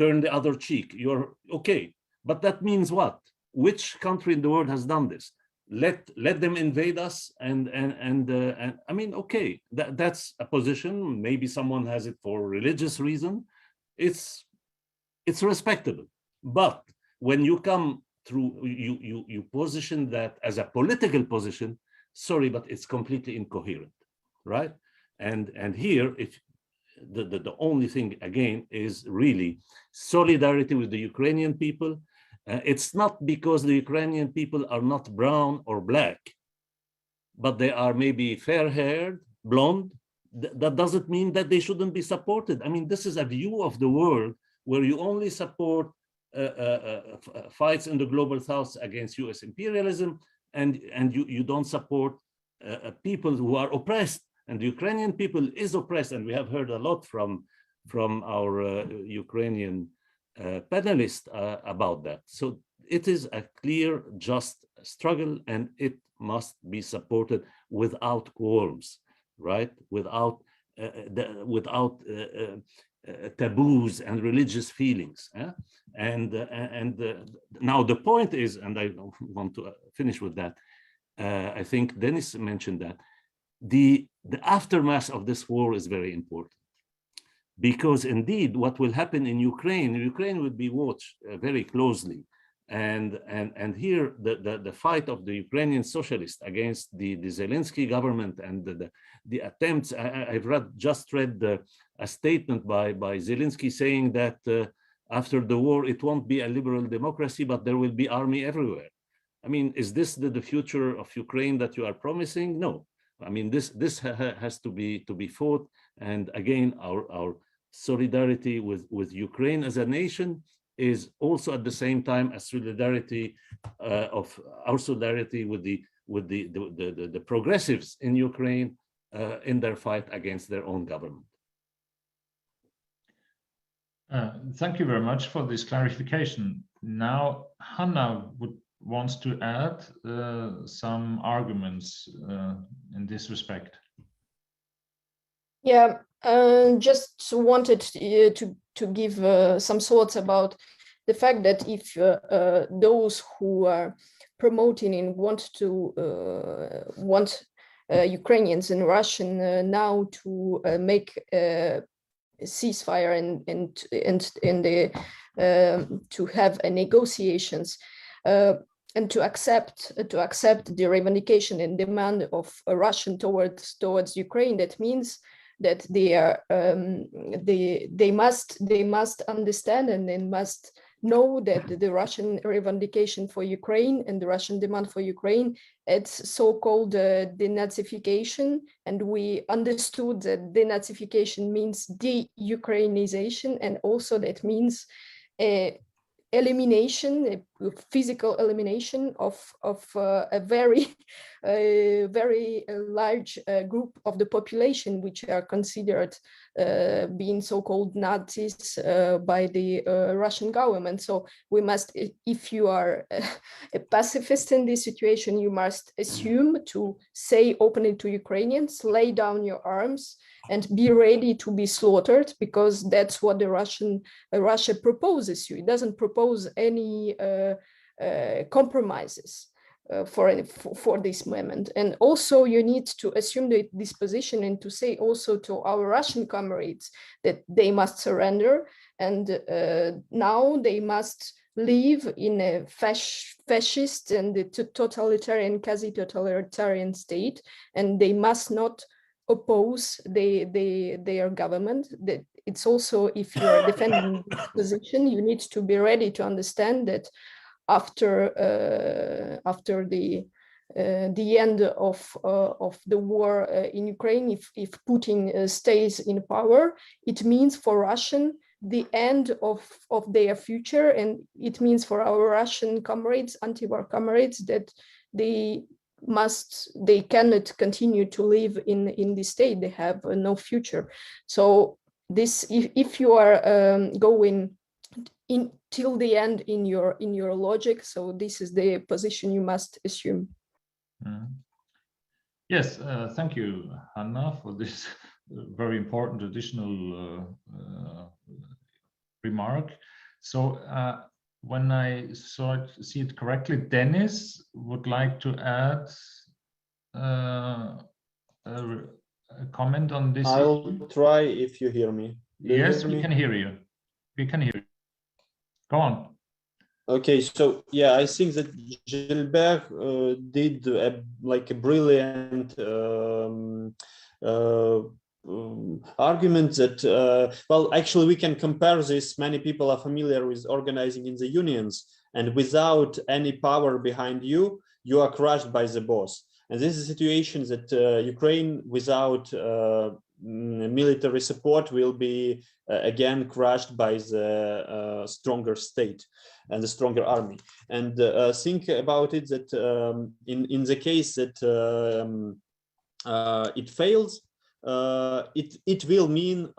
turn the other cheek, you're okay. But that means what? Which country in the world has done this? Let them invade us and I mean, okay, that's a position. Maybe someone has it for religious reason. It's respectable. But when you come through, you position that as a political position, sorry, but it's completely incoherent, right? And here, if the only thing again is really solidarity with the Ukrainian people. It's not because the Ukrainian people are not brown or black, but they are maybe fair-haired, blonde. That doesn't mean that they shouldn't be supported. I mean, this is a view of the world where you only support fights in the global south against US imperialism, and you don't support people who are oppressed. And the Ukrainian people is oppressed, and we have heard a lot from our Ukrainian panelists about that. So it is a clear, just struggle, and it must be supported without qualms, right? Without taboos and religious feelings. Now the point is, and I want to finish with that. I think Dennis mentioned that the aftermath of this war is very important, because indeed what will happen in Ukraine will be watched very closely. And here the fight of the Ukrainian socialists against the Zelensky government and the attempts. I've just read a statement by Zelensky saying that after the war it won't be a liberal democracy, but there will be army everywhere. I mean, is this the future of Ukraine that you are promising? No. I mean, this has to be fought. And again, our solidarity with Ukraine as a nation is also at the same time a solidarity of our solidarity with the progressives in Ukraine in their fight against their own government. Thank you very much for this clarification. Now, Hannah wants to add some arguments in this respect. Yeah, just wanted to give some thoughts about the fact that if those who are promoting and want Ukrainians and Russian now to make a ceasefire and to have negotiations and to accept the revendication and demand of Russian towards Ukraine, that means that they must understand and they must know that the Russian revendication for Ukraine and the Russian demand for Ukraine, it's so-called denazification, and we understood that denazification means de-Ukrainization, and also that means elimination, a physical elimination of a very large group of the population, which are considered being so-called Nazis by the Russian government. So we must, if you are a pacifist in this situation, you must assume to say openly to Ukrainians, lay down your arms and be ready to be slaughtered, because that's what the Russia proposes you. It doesn't propose any compromises for this moment. And also you need to assume this position and to say also to our Russian comrades that they must surrender, and now they must live in a fascist and totalitarian, quasi-totalitarian state, and they must not oppose their government. That it's also, if you are defending this position, you need to be ready to understand that after the end of the war in Ukraine, if Putin stays in power, it means for Russian the end of their future, and it means for our Russian comrades, anti-war comrades, that they cannot continue to live in this state. They have no future. So this, if you are going in till the end in your logic, so this is the position you must assume. Yes, thank you, Hannah, for this very important additional remark. So when I see it correctly, Dennis would like to add a comment on this. I'll try if you hear me. Yes, we can hear you. We can hear you. Go on. Okay, so yeah, I think that Gilbert did a brilliant argument that, well, actually we can compare this. Many people are familiar with organizing in the unions, and without any power behind you, you are crushed by the boss. And this is a situation that Ukraine without military support will be again crushed by the stronger state and the stronger army. And think about it that in the case that it fails, it will mean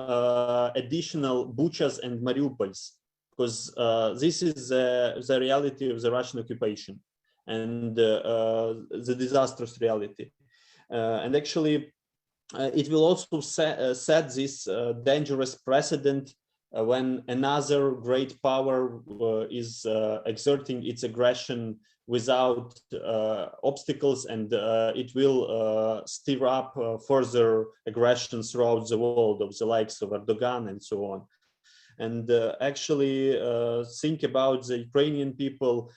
additional Buchas and Mariupols because this is the reality of the Russian occupation and the disastrous reality. And actually, it will also set this dangerous precedent when another great power is exerting its aggression without obstacles, and it will stir up further aggression throughout the world of the likes of Erdogan and so on. And actually think about the Ukrainian people.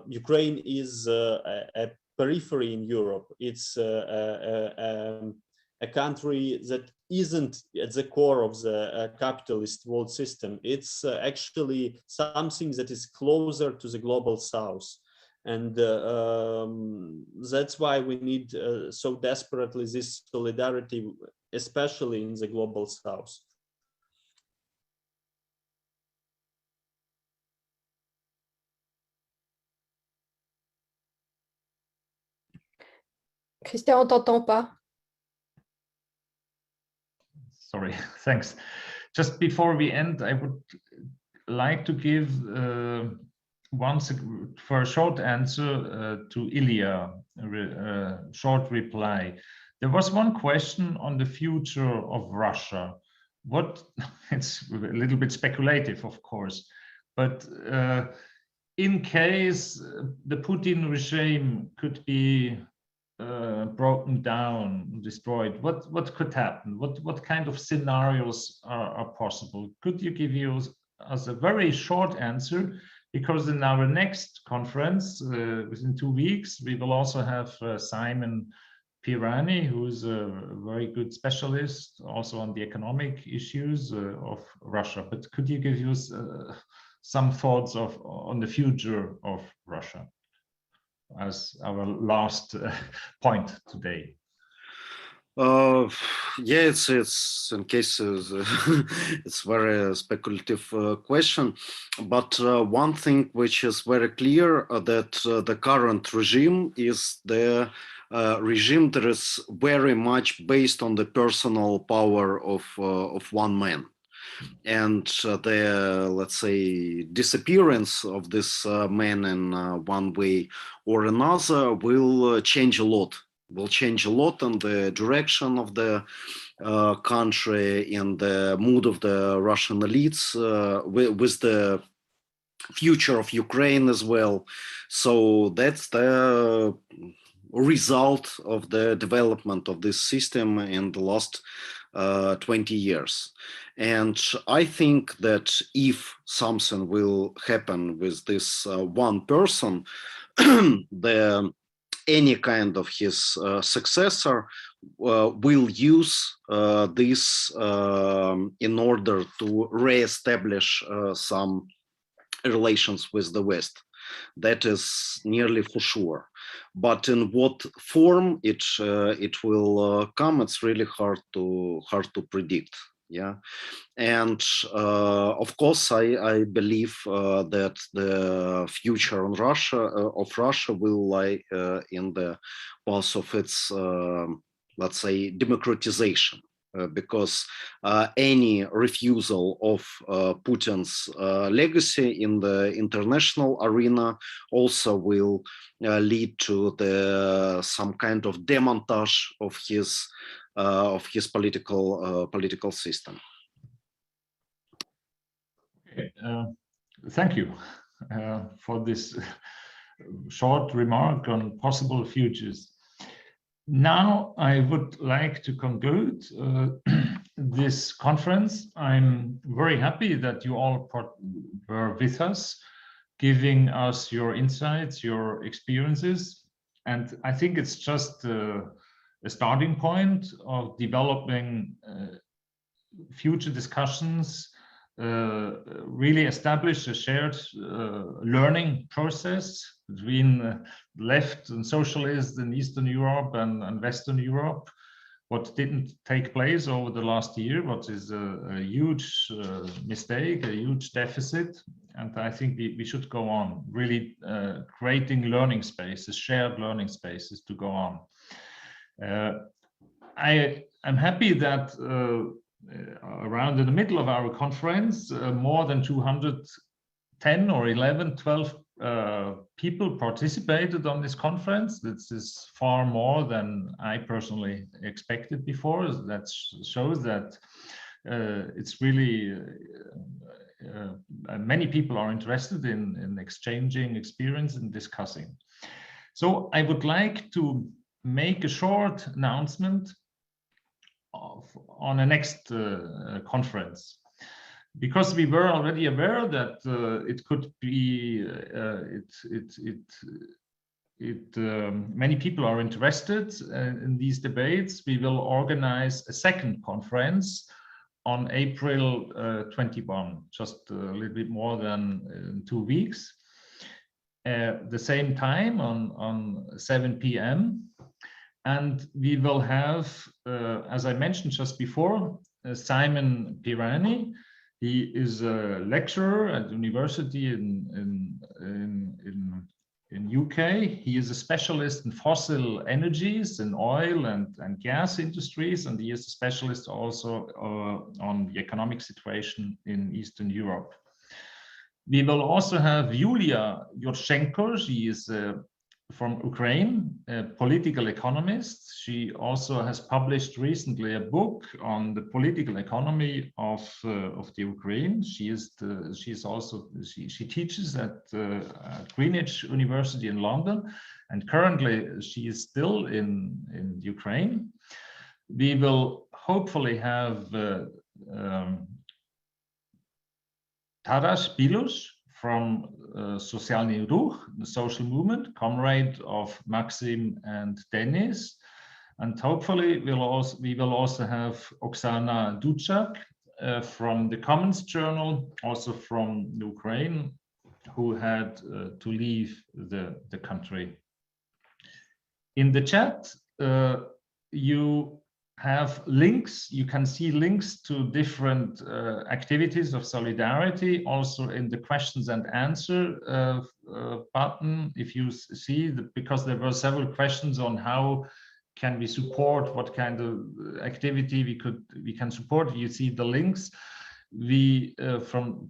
Ukraine is a periphery in Europe. It's a country that isn't at the core of the capitalist world system. It's actually something that is closer to the global south. And that's why we need so desperately this solidarity, especially in the global south. Christian, on t'entend pas. Sorry, thanks. Just before we end, I would like to give for a short answer to Ilya, a short reply. There was one question on the future of Russia. It's a little bit speculative, of course, but in case the Putin regime could be broken down, destroyed, what could happen? What kind of scenarios are possible? Could you give us a very short answer? Because in our next conference, within 2 weeks, we will also have Simon Pirani, who is a very good specialist also on the economic issues of Russia. But could you give us some thoughts on the future of Russia as our last point today? Yeah, it's in cases it's very speculative question, but one thing which is very clear that the current regime is the regime that is very much based on the personal power of one man. And the, let's say, disappearance of this man in one way or another will change a lot. Will change a lot in the direction of the country, in the mood of the Russian elites, with the future of Ukraine as well. So that's the result of the development of this system in the last 20 years. And I think that if something will happen with this one person, any kind of his successor will use this in order to re-establish some relations with the West. That is nearly for sure. But in what form it will come, it's really hard to predict. Yeah, and of course, I believe that the future of Russia will lie in the path of its, let's say, democratization. Because any refusal of Putin's legacy in the international arena also will lead to some kind of demontage of his political system. Okay, thank you for this short remark on possible futures. Now I would like to conclude this conference. I'm very happy that you all were with us, giving us your insights, your experiences. And I think it's just a starting point of developing future discussions, really establish a shared learning process between left and socialists in Eastern Europe and Western Europe. What didn't take place over the last year, what is a huge mistake, a huge deficit. And I think we should go on, really creating learning spaces, shared learning spaces to go on. I'm happy that around in the middle of our conference, more than 210 or 11, 12 people participated on this conference. This is far more than I personally expected before. That shows that it's really many people are interested in exchanging experience and discussing. So I would like to make a short announcement on the next conference, because we were already aware that it could be many people are interested in these debates. We will organize a second conference on April 21, just a little bit more than 2 weeks, the same time on 7 p.m. And we will have, as I mentioned just before, Simon Pirani. He is a lecturer at university in UK. He is a specialist in fossil energies and oil and gas industries, and he is a specialist also on the economic situation in Eastern Europe. We will also have Yulia Yurchenko. She is from Ukraine, a political economist. She also has published recently a book on the political economy of the Ukraine. She teaches at Greenwich University in London, and currently she is still in Ukraine. We will hopefully have Taras Bilus from Socialny Ruch, the social movement, comrade of Maxim and Denis. And hopefully we will also have Oksana Duchak from the Commons Journal, also from Ukraine, who had to leave the country. In the chat, you have links. You can see links to different activities of solidarity, also in the questions and answer button. If you see, because there were several questions on how can we support, what kind of activity we can support. You see the links. We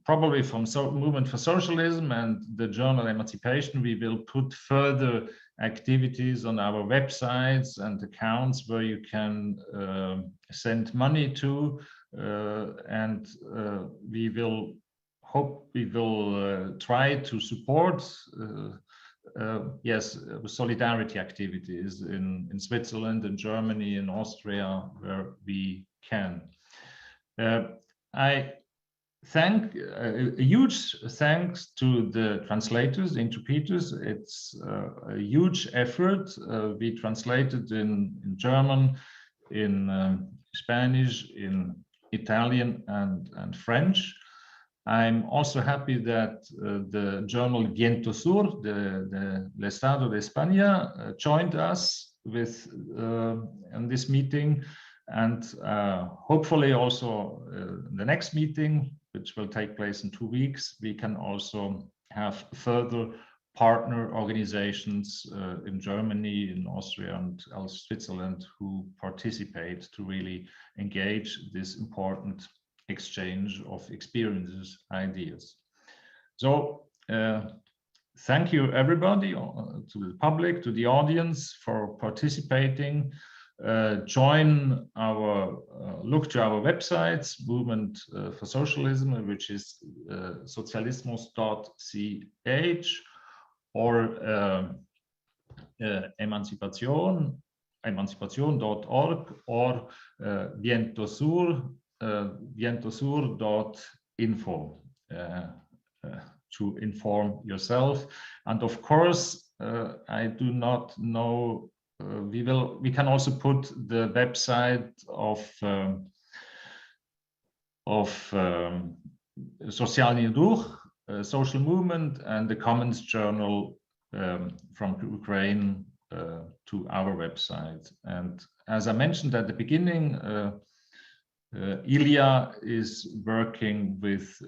probably from Movement for Socialism and the journal Emancipation, we will put further activities on our websites and accounts where you can send money to, and we will try to support solidarity activities in Switzerland and Germany and Austria where we can. I thank a huge thanks to the translators, the interpreters. It's a huge effort. We translated in German, in Spanish, in Italian and French. I'm also happy that the journal Viento Sur, the Estado de España, joined us with in this meeting. And hopefully also the next meeting, which will take place in 2 weeks, we can also have further partner organizations in Germany, in Austria and Switzerland who participate to really engage this important exchange of experiences, ideas. So thank you everybody, to the public, to the audience for participating. Join our look to our websites, Movement for Socialism, which is socialismus.ch, or emancipation.org, or vientosur.info to inform yourself. And of course, I do not know. We can also put the website of Socialny Ruch, social movement, and the Commons Journal from Ukraine to our website. And as I mentioned at the beginning, Ilya is working with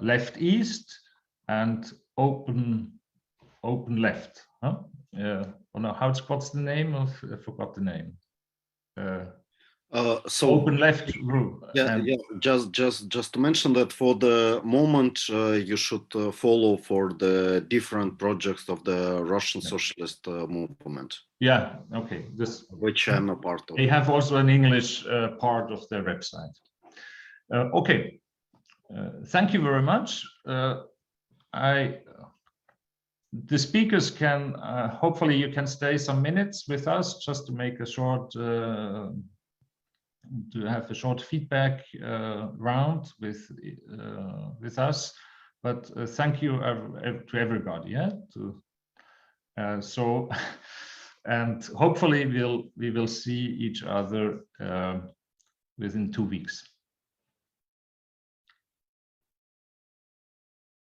Left East and Open Left. Huh? Oh no, what's the name of? I forgot the name. So open left group. yeah, just to mention that for the moment you should follow for the different projects of the Russian socialist movement. Yeah, okay. Which I'm a part of. They have also an English part of their website. Okay, thank you very much. The speakers can, hopefully you can stay some minutes with us just to make a short, to have a short feedback round with us. But thank you to everybody. Yeah. So, and hopefully we will see each other within 2 weeks.